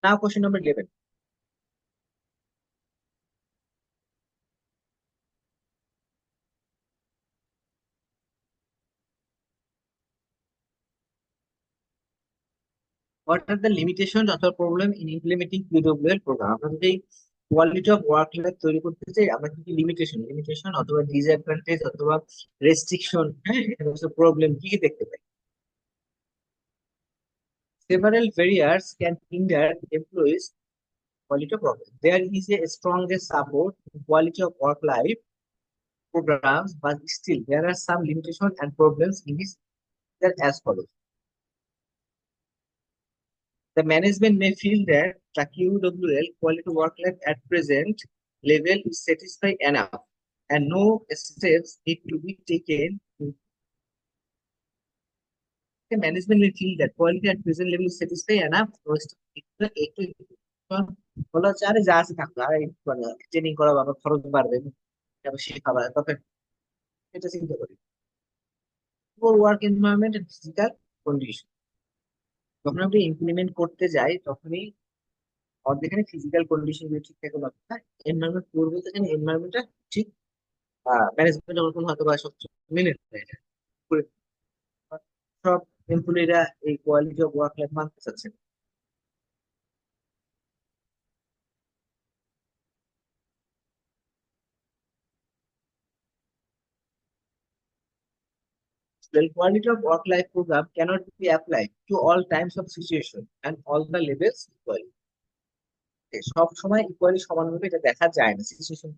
Now question number 11. What are the limitations or problem in implementing QWL program? আমরা যদি কোয়ালিটি অফ ওয়ার্ক লাইফ তৈরি করতে চাই আমরা কি কি লিমিটেশন অথবা ডিসঅ্যাডভান্টেজ অথবা রেস্ট্রিকশন, হ্যাঁ, এটা হচ্ছে প্রবলেম কি কি দেখতে পাই। Several barriers can hinder employees quality of work. There is a strongest support in quality of work life programs, but still there are some limitations and problems in this that as follows. The management may feel that the QWL quality work life at present level is satisfied enough and no steps need to be taken. The management may feel that quality at present level is satisfied enough. বলা হচ্ছে আরে যা আছে থাকতো আর ট্রেনিং করাবো আমার খরচ বাড়বে তারপর শেখাবা তখন এটা চিন্তা করি। Work environment and physical condition যখন আমরা ইমপ্লিমেন্ট করতে যাই তখনই আমাদের এখানে ফিজিক্যাল কন্ডিশন গুলো ঠিক থাকে না, এনভায়রনমেন্ট করবো এখানে এনভায়রনমেন্টটা ঠিক ম্যানেজমেন্ট যখন হয়তো বা সব মেনে নেয় এটা, করে সব এমপ্লয়িরা এই কোয়ালিটি অফ ওয়ার্ক লাইফ মানতে চাচ্ছে না। Well, quality of work life program cannot be applied to all types of situation and all the levels equally. সব সময় ইকুয়ালি সমানভাবে এটা দেখা যায় না situation.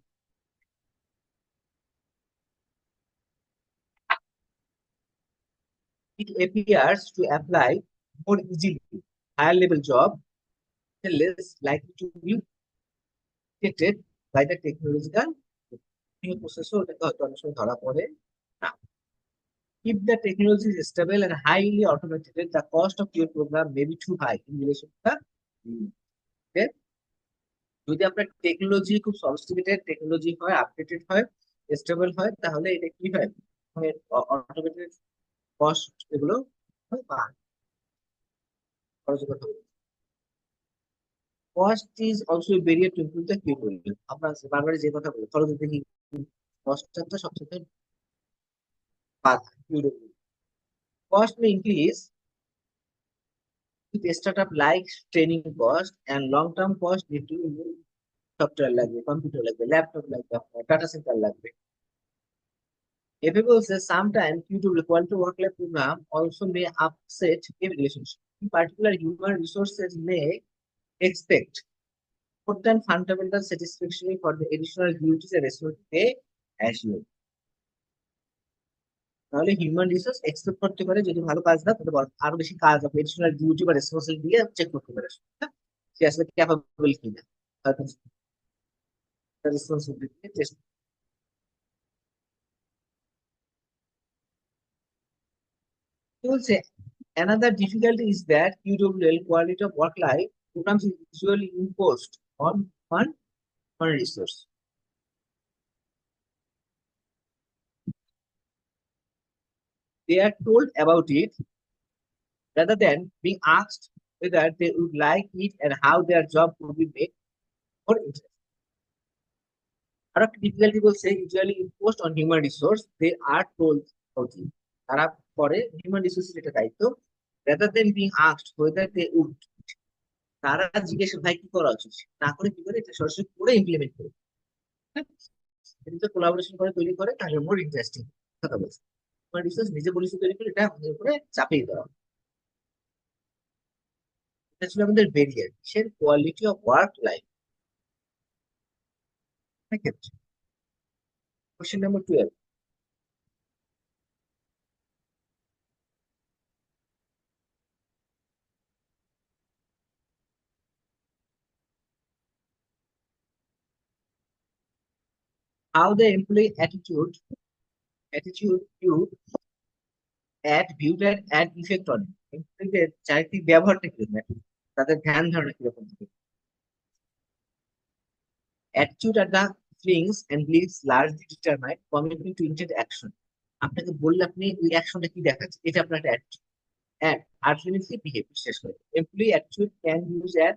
It appears to apply more easily higher level job and less likely to be affected by the technological new process ওটাকে হয়তো অনেক সময় ধরা পড়ে না। If the technology is stable and highly automated, the cost of your program may be too high in relation to the okay? যদি আপনার টেকনোলজি খুব সফিস্টিকেটেড টেকনোলজি হয়, আপডেটেড হয়, স্টেবল হয়, তাহলে এটা কি হয় অটোমেটেড কস্ট এগুলো খরচের কথা বলি। Cost is also a barrier to improve the quality. আমরা বারবারই যে কথা বলি খরচ দেখি কস্টটা তো সবচেয়ে বাধা quality. Cost may increase startup like training cost and long term cost due to software লাগবে, কম্পিউটার লাগবে, ল্যাপটপ লাগবে, আপনার ডাটা সেন্টার লাগবে। এভাবে বলছে sometimes due to quality work life program also may upset a relationship. In particular, human resources may expect more than fundamental satisfaction for the additional duties and responsibilities they assume. তাহলে হিউম্যান রিসোর্স এক্সপেক্ট করতে পারে যদি ভালো কাজ না তাহলে আরো বেশি কাজ হবে, এডিশনাল ডিউটি বা রেসপন্সিবিলিটি দিয়ে চেক করতে পারে সে আসলে ক্যাপাবল কিনা, রেসপন্সিবিলিটি টেস্ট। বলছে another difficulty is that QWL quality of work life programs is usually imposed on one resource. They are told about it rather than being asked whether they would like it and how their job would be made more interesting. আর একটা ডিফিকাল্টি বলছে usually imposed on human resource, they are told about it, তারা পরে হিউম্যান রিসোর্সের এটা দায়িত্ব, rather than being asked whether they would, তারা জিজ্ঞেস ভাই কি করা উচিত না করে কি করে এটা সরাসরি করে ইমপ্লিমেন্ট করে। হ্যাঁ? এটা কোলাবোরেশন করে তৈরি করে তাহলে মোর ইন্টারেস্টিং কথা বলছে। হিউম্যান রিসোর্স নিজে পলিসি তৈরি করে এটা আমাদের উপরে চাপিয়ে দেওয়া, এটা ছিল আমাদের ব্যারিয়ার সে কোয়ালিটি অফ ওয়ার্ক লাইফ ক্ষেত্রে। Question number 12, how the employee attitude you at viewed and effect on it, এমপ্লয়ীদের চারিত্রিক ব্যবহারটা কিরকম, তাদের ধ্যান ধারণা কিরকম থাকে। Attitude are the feelings and beliefs largely determine commitment to intent action. আপনাকে বললে আপনি ওই অ্যাকশনটা কি দেখাচ্ছে, এটা আপনার একটা অ্যাটিটিউড। and ultimately behavior শেষ করে employee attitude can use at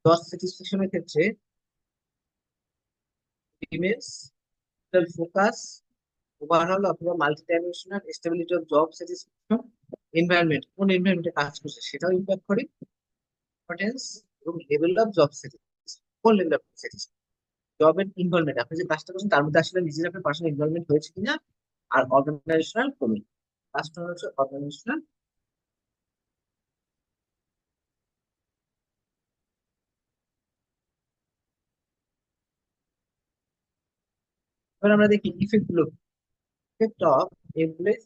job স্যাটিসফ্যাকশনের ক্ষেত্রে ইমেজ ফোকাস ওভারঅল অথবা multi dimensional stability of job satisfaction environment, কোন এনভায়রনমেন্টে কাজ করছে সেটাও ইম্প্যাক্ট করে, ইম্পর্টেন্স এবং লেভেল অফ জব স্যাটিসফ্যাকশন, কোন লেভেল অফ স্যাটিসফ্যাকশন জবের ইনভলভমেন্ট, আপনি যে কাজটা করছেন তার মধ্যে আসলে নিজের আপনার পার্সোনাল ইনভলভমেন্ট হয়েছে কিনা, আর অর্গানাইজেশনাল কমিটি, লাস্ট হচ্ছে অর্গানাইজেশনাল। এবার আমরা দেখি ইফেক্ট গুলো, effect of employees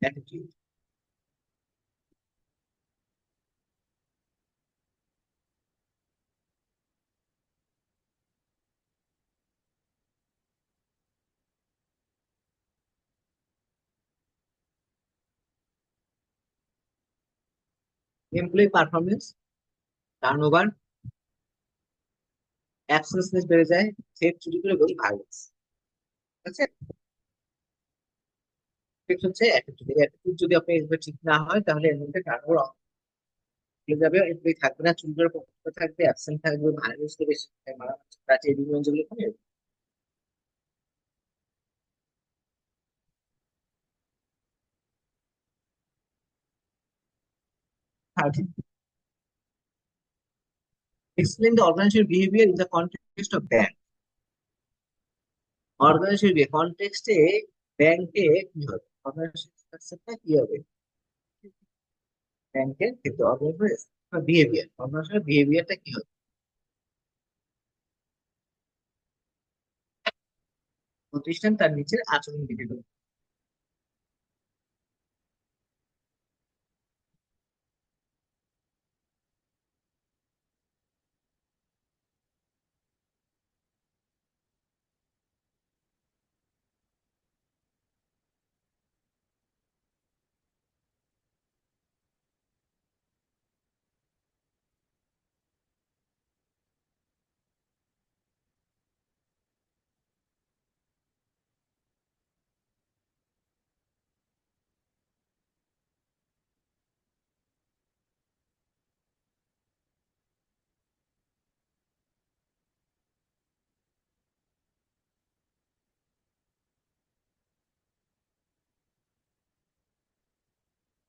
attitude. Employee performance, turnover, absence বেড়ে যায়, সেট চুরি করে এবং ভায়োলেন্স। ঠিক আছে, এটা হচ্ছে অ্যাটিটিউড। এই অ্যাটিটিউড যদি আপনি এভাবে ঠিক না হয় তাহলে এর মধ্যে টার্নওভার চলে যাবে, এমপ্লয়ি থাকবে না, চুরি করার পক্ষ থাকবে, অ্যাবসেন্ট থাকবে, ভায়োলেন্স তো বেশি থাকবে, মারামারি কাজে এগুলো যেগুলো করে। Explain the organizational behavior in the context of bank. Organization কনটেক্সটে ব্যাংকে কি হবে, অর্গানাইজেশন স্ট্রাকচারটা কি হবে ব্যাংকের ক্ষেত্রে, অর্গানাইজেশন বিহেভিয়ার, অর্গানাইজেশন বিহেভিয়ারটা কি হবে, প্রতিষ্ঠান তার নিচের আচরণ বিধি দেবে।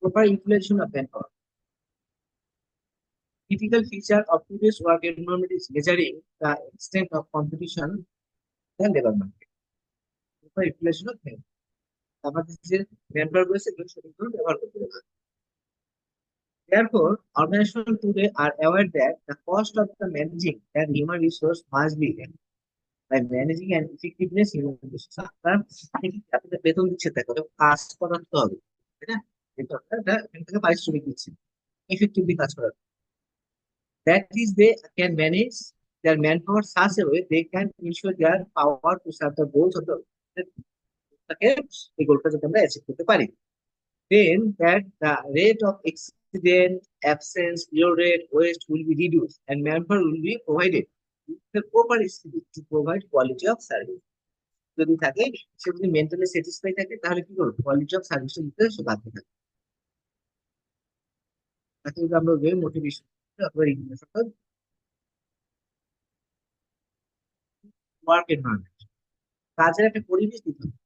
Proper utilisation of man power, Critical feature of today's work environment is measuring the extent of competition in the labor market. Utilization of men. আমাদের যে ম্যানপাওয়ার রয়েছে এগুলো সঠিকভাবে ব্যবহার করতে হবে। Therefore, organizations today are aware that the cost of the managing their human resource must be met by managing and effectiveness human resource. আপনার আপনাদের বেতন দিচ্ছে তাই কত কাজ করাতে হবে, তাই না? কিন্তু আপনারা এখান থেকে পারিশ্রমিক দিচ্ছেন, ইফেক্টিভলি কাজ করার। That is, they can manage their manpower such a way they can ensure their power to serve the goals of the তাকে এই গোলটা যাতে আমরা অ্যাচিভ করতে পারি। Then that the rate of accident, absence, error rate, waste will be reduced and manpower will be provided with the proper skills to provide quality of service. যদি থাকে সে যদি মেন্টালি স্যাটিসফাই থাকে তাহলে কি করবো, কোয়ালিটি অফ সার্ভিসটা দিতে সে বাধ্য থাকে। তাকে যদি আমরা ওই মোটিভেশন অথবা রিকগনিশন ওয়ার্ক এনভায়রনমেন্ট, কাজের একটা পরিবেশ দিতে হবে,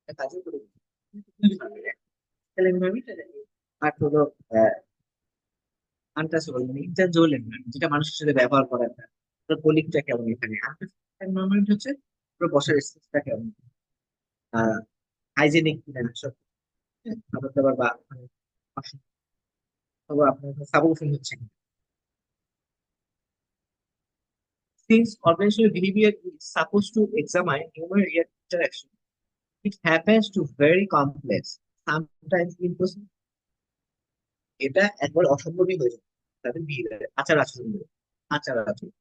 একটা কাজের পরিবেশ এনভায়রনমেন্ট আর হলো আনটাচেবল মানে ইন্টাচেবল এনভায়রনমেন্ট, যেটা মানুষের সাথে ব্যবহার করা যায়। কলিগটা কেমন এখানে, এনভায়রনমেন্ট হচ্ছে পুরো বসার স্পেসটা কেমন, হাইজেনিক কিনা সব, খাবার দাবার বা মানে অথবা আপনার সাবমিশন হচ্ছে কিনা। Since organizational behavior is supposed to examine human real interaction, it happens to very complex, sometimes impossible. এটা একবার অসম্ভবই হয়ে যায় তাদের বিহেভিয়ার, আচার আচরণ, আচার আচরণ,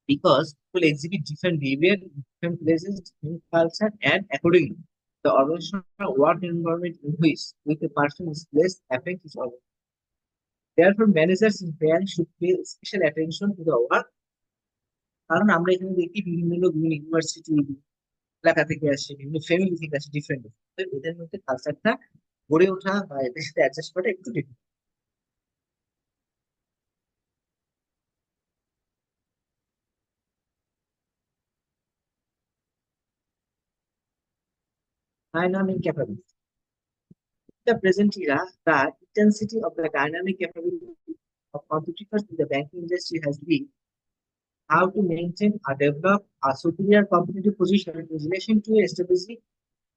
because people exhibit different behavior in different places, different culture, and accordingly, the organizational work environment in which a person is placed affects his organ. Therefore, managers in there should pay special attention to the work. কারণ আমরা এখানে দেখি বিভিন্ন লোক বিভিন্ন ইউনিভার্সিটি এলাকা থেকে আসে, বিভিন্ন ফ্যামিলি থেকে আসে, ডিফারেন্ট, এদের মধ্যে কালচারটা গড়ে ওঠা বা এদের সাথে অ্যাডজাস্ট করা একটু different. Dynamic capability. The present era, the intensity of the dynamic capability of competitors in the banking industry has been how to maintain or develop a superior competitive position in relation to establishing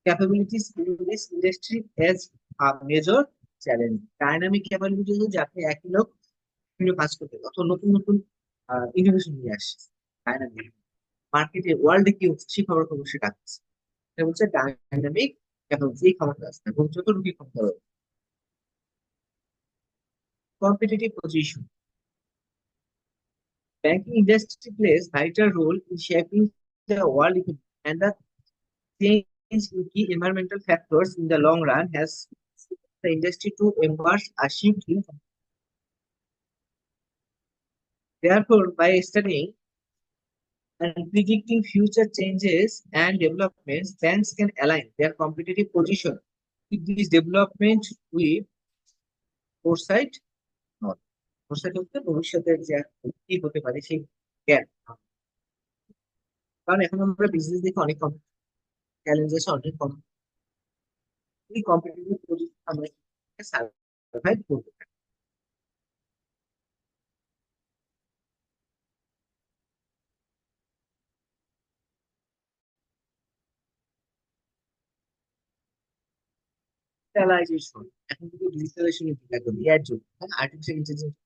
capabilities in this industry as a major challenge. Dynamic capability হচ্ছে যে আপনি একই লোক বিভিন্ন কাজ করতে অথবা নতুন নতুন ইনোভেশন নিয়ে আসছে, ডাইনামিক মার্কেটে ওয়ার্ল্ডে কি হচ্ছে সেই খবর খবর সে রাখছে, এটা হচ্ছে ডাইনামিক ক্যাপাবিলিটি, এই ক্ষমতা আছে এবং যতটুকু ক্ষমতা রয়েছে। Competitive position, banking industry plays vital role in shaping the world economy, and the change in key environmental factors in the long run has the industry to embrace a shift in. Therefore, by studying and predicting future changes and developments, banks can align their competitive position with these developments with foresight. Not foresight হচ্ছে ভবিষ্যতের যে কি হতে পারে সেই জ্ঞান, কারণ এখন আমরা বিজনেস দেখে অনেক চ্যালেঞ্জ আছে, অনেক কম, এই কম্পিটিটিভ পজিশন আমরা সার্ভাইভ করতে পারি। ডিজিটালাইজেশন, এখন কিন্তু ডিজিটালাইজেশন একদম এর যুগ, artificial intelligence.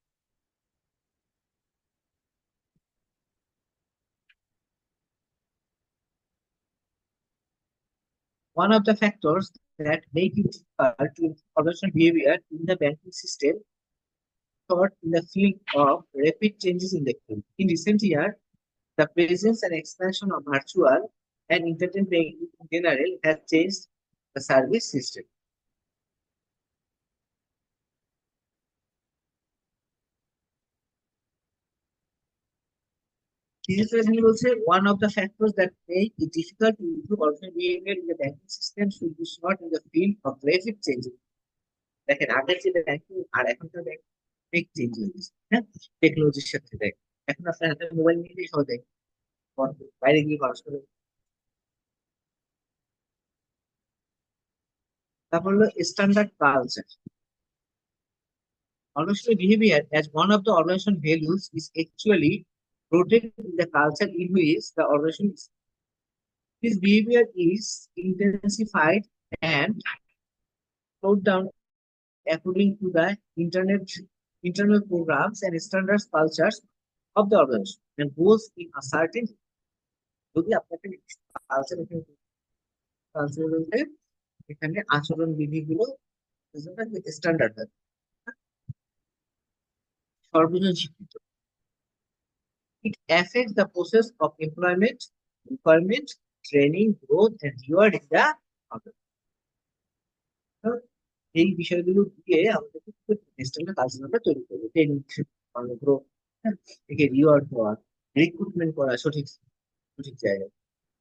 One of the factors that make it difficult to organizational behavior in the banking system thought in the field of rapid changes in the field. In recent years, the presence and expansion of virtual and internet banking in general has changed the service system. Digitalization also one of the factors that make it difficult to improve organizational behavior in the banking system should be sought in the field of rapid changes. দেখেন আগের যে ব্যাংকিং আর এখনকার ব্যাংক অনেক চেঞ্জ হয়ে গেছে, হ্যাঁ, টেকনোলজির সাথে দেখ এখন আপনার হাতে মোবাইল নিয়ে সহ দেখ বাইরে গিয়ে খরচ করে। তারপর হলো standard culture, Organizational behavior as one of the organization values is actually rooted in the culture in which the organization is. This behavior is intensified and slowed down according to the internal programs and standards cultures of the organization and goes in a certain যদি আপনাকে কালচার কালচার বলতে এখানে আচরণ বিধিগুলো স্ট্যান্ডার্ড সর্বজন স্বীকৃত it affects the process of employment, training, growth, and reward in the organization. এই বিষয়গুলো দিয়ে আমাদের প্রতিষ্ঠানটা কালচারটা তৈরি করবে ট্রেনিং গ্রোথ একে রিওয়ার্ড দেওয়া রিক্রুটমেন্ট করা সঠিক সঠিক জায়গায়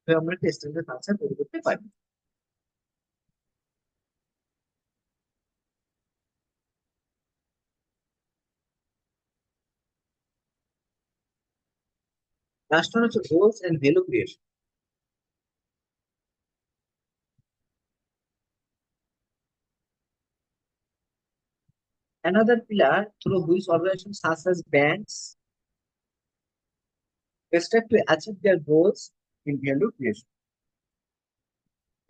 তো আমরা একটা স্ট্যান্ডার্ড কালচার তৈরি করতে পারি লাস্ট ওয়ান হচ্ছে goals and value creation another pillar through which organizations such as banks strive to achieve their goals in value creation.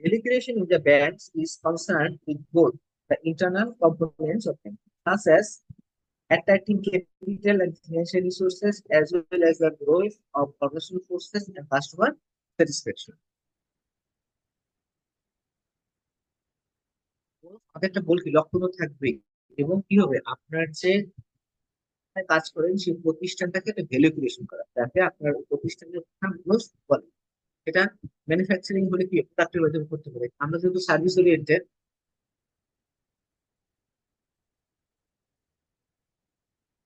Value creation in the banks is concerned with both the internal components of them, such as attracting capital and financial resources, as well as the growth of organizational forces and customer satisfaction. আমাদের একটা গোল কি লক্ষ্য তো থাকবে এবং কি হবে আপনার যে কাজ করেন সেই প্রতিষ্ঠানটাকে একটা ভ্যালু ক্রিয়েশন করা যাতে আপনার প্রতিষ্ঠানের গ্রোথ বলে এটা ম্যানুফ্যাকচারিং হলে কি প্রোডাক্টের মাধ্যমে করতে পারে আমরা যেহেতু সার্ভিস ওরিয়েন্টেড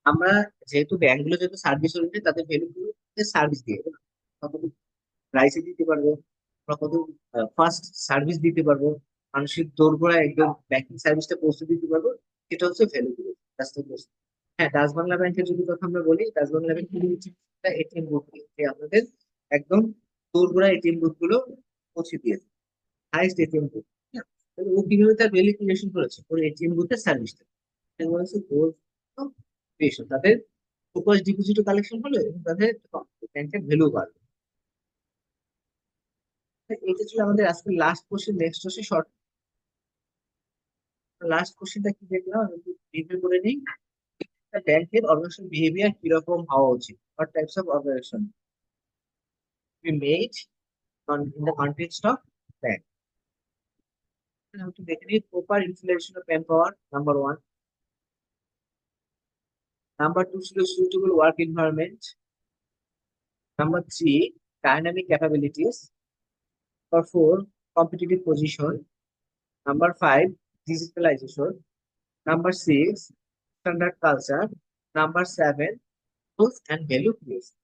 আমরা যেহেতু ব্যাংকগুলো যেহেতু সার্ভিস ওরিয়েন্টেড তাদের ভ্যালু সার্ভিস দিয়ে কত প্রাইসে দিতে পারবো আমরা কত ফার্স্ট সার্ভিস দিতে পারবো মানুষের দোরগোড়ায় একদম ব্যাংকিং সার্ভিসটা পৌঁছে দিতে পারবো এটা হচ্ছে ভ্যালু ক্রিয়েশন হ্যাঁ ডাচ বাংলা ব্যাংকের যদি কথা আমরা বলি Dutch Bangla bank ATM booth আমাদের একদম দোরগোড়া এটিএম বুথ গুলো পৌঁছে দিয়েছে হাইস্ট এটিএম বুথ ও কিভাবে তার ভ্যালু ক্রিয়েশন করেছে ওর এটিএম বুথের সার্ভিসটা ক্রিয়েশন তাদের ফোকাস ডিপোজিট কালেকশন হলো এবং তাদের ব্যাংকের ভ্যালু বাড়লো এটা ছিল আমাদের আজকে লাস্ট কোশ্চেন নেক্সট হচ্ছে শর্ট লাস্ট কোশ্চেনটা কি দেখলাম আমি একটু রিভিউ করে নিই ব্যাংকের অর্গানাইজেশন বিহেভিয়ার কিরকম হওয়া উচিত what types of organization we made in the context of bank now to definite proper installation of manpower number one number two ছিল suitable work environment number three dynamic capabilities number four competitive position number five digitalization number six standard culture number seven rules and value creation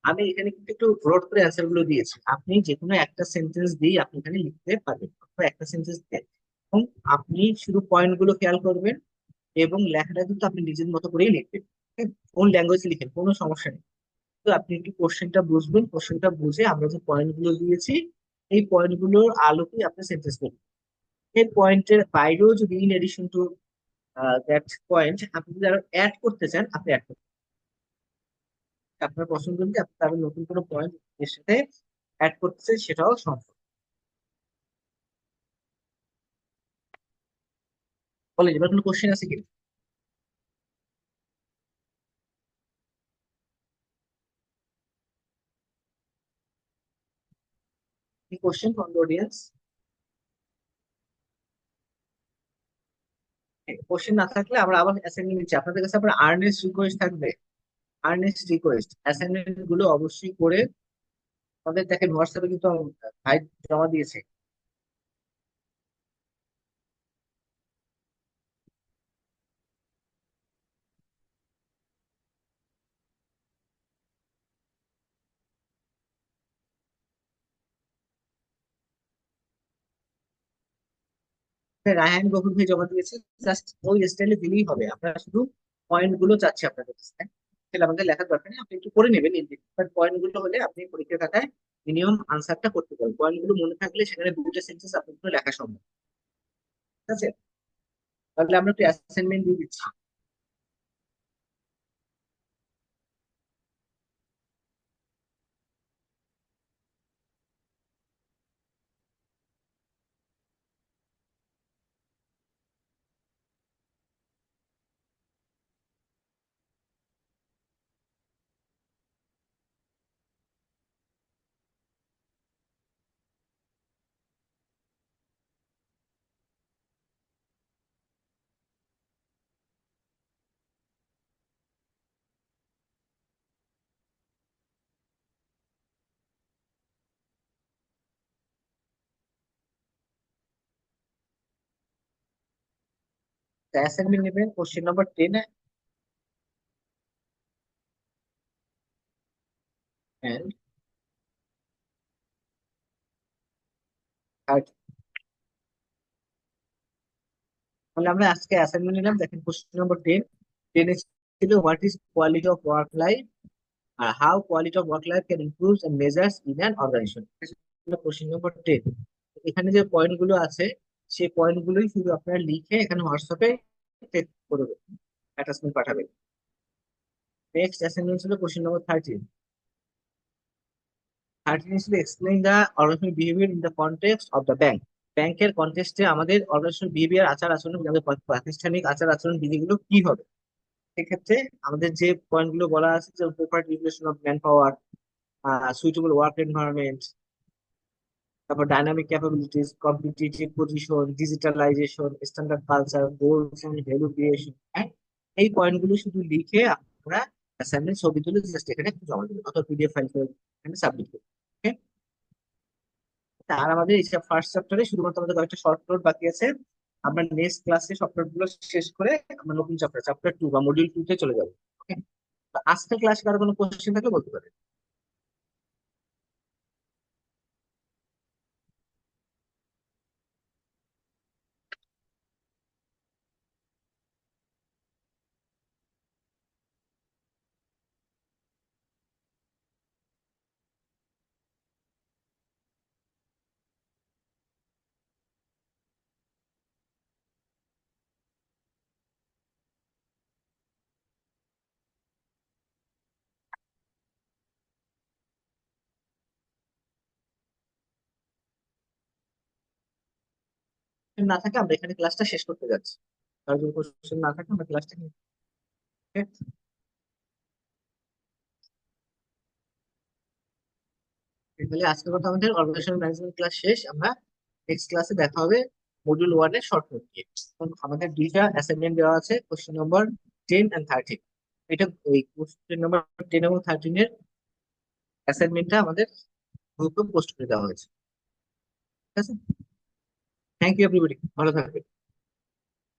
আমি এখানে কিন্তু একটু ব্রড করে অ্যান্সার গুলো দিয়েছি আপনি যে কোনো একটা সেন্টেন্স দিয়ে আপনি এখানে লিখতে পারবেন অথবা একটা সেন্টেন্স দিয়ে এবং আপনি শুধু পয়েন্ট গুলো খেয়াল করবেন এবং লেখাটা কিন্তু আপনি নিজের মতো করেই লিখবেন কোন ল্যাঙ্গুয়েজ লিখেন কোনো সমস্যা নেই তো আপনি একটু কোশ্চেনটা বুঝবেন কোশ্চেনটা বুঝে আমরা যে পয়েন্ট গুলো দিয়েছি এই পয়েন্ট গুলোর আলোকে আপনি সেন্টেন্স করবেন এই পয়েন্টের বাইরেও যদি in addition to that point আপনি যদি আরো অ্যাড করতে চান আপনি অ্যাড করতে আপনার পছন্দ অনুযায়ী আপনি তাহলে নতুন কোনো পয়েন্ট এর সাথে অ্যাড করতে চান সেটাও সম্ভব বলেন এবার কোনো কোশ্চেন আছে কি question from the audience question না থাকলে আমরা আবার অ্যাসাইনমেন্ট নিচ্ছি আপনাদের কাছে আবার আর্নেস্ট রিকোয়েস্ট থাকবে আর্নেস্ট রিকোয়েস্ট অ্যাসাইনমেন্ট গুলো অবশ্যই করে আমাদের দেখেন হোয়াটসঅ্যাপে কিন্তু ভাই জমা দিয়েছে রায়হান গফুর ভাই জমা দিয়েছে জাস্ট ওই স্টাইলে দিলেই হবে আমরা শুধু পয়েন্ট গুলো চাচ্ছি আপনাদের কাছে তাহলে আমাদের লেখার দরকার নেই আপনি একটু করে নেবেন বাট পয়েন্ট গুলো হলে আপনি পরীক্ষার খাতায় মিনিমাম আনসারটা করতে পারবেন পয়েন্ট গুলো মনে থাকলে সেখানে দুটো সেন্টেন্স আপনার লেখা সম্ভব ঠিক আছে তাহলে আমরা একটু অ্যাসাইনমেন্ট দিয়ে দিচ্ছি অ্যাসাইনমেন্ট নেবেন কোশ্চেন নাম্বার 10 এন্ড 30। তাহলে আমরা আজকে অ্যাসাইনমেন্ট নিলাম, দেখেন কোশ্চেন নাম্বার 10। 10 ছিল what is quality of work life, how quality of work life can improve and measures in an organisation. Question number 10। এখানে যে পয়েন্ট গুলো আছে সেই পয়েন্ট গুলোই শুধু আপনারা লিখে এখানে হোয়াটসঅ্যাপে করবেন, অ্যাটাচমেন্ট পাঠাবেন। নেক্সট অ্যাসাইনমেন্ট ছিল কোশ্চেন নাম্বার 13। 13 ছিল explain the organisational behaviour in the context of the bank. ব্যাংকের কনটেক্সটে আমাদের অর্গানাইজেশনাল বিহেভিয়ার, আচার আচরণ, আমাদের প্রাতিষ্ঠানিক আচার আচরণ বিধিগুলো কি হবে। সেক্ষেত্রে আমাদের যে পয়েন্ট গুলো বলা আছে যে proper regulation of man power, suitable work environment, তারপর dynamic capabilities, competitive position, digitalization, standard culture, goals and value creation. এই পয়েন্টগুলো শুধু লিখে আমরা অ্যাসাইনমেন্ট ছবি তুলে জাস্ট এখানে একটু জমা দেবেন অথবা পিডিএফ ফাইল করে এখানে সাবমিট করবেন। ওকে, আর আমাদের এই ফার্স্ট চ্যাপ্টারে শুধুমাত্র আমাদের কয়েকটা শর্ট নোট বাকি আছে। আমরা নেক্সট ক্লাসে শর্ট নোট গুলো শেষ করে আমরা নতুন চ্যাপ্টার চ্যাপ্টার 2 বা মডিউল 2 তে চলে যাবো। ওকে, তো আজকের ক্লাসে কারো কোনো কোশ্চেন থাকলে বলতে পারেন। না থাকে আমরা এখানে ক্লাসটা শেষ করতে যাচ্ছি। কারো যদি কোশ্চেন না থাকে আমরা ক্লাসটা নিয়ে, তাহলে আজকের কথা আমাদের অর্গানাইজেশন ম্যানেজমেন্ট ক্লাস শেষ। আমরা নেক্সট ক্লাসে দেখা হবে মডিউল 1 এর শর্ট নোট নিয়ে। এখন আমাদের দুইটা অ্যাসাইনমেন্ট দেওয়া আছে, কোশ্চেন নাম্বার 10 এন্ড 13। এটা ওই কোশ্চেন নাম্বার 10 এবং 13 এর অ্যাসাইনমেন্টটা আমাদের গ্রুপে পোস্ট করে দেওয়া হয়েছে। ঠিক আছে, থ্যাংক ইউ এভরিবডি, ভালো থাকবেন।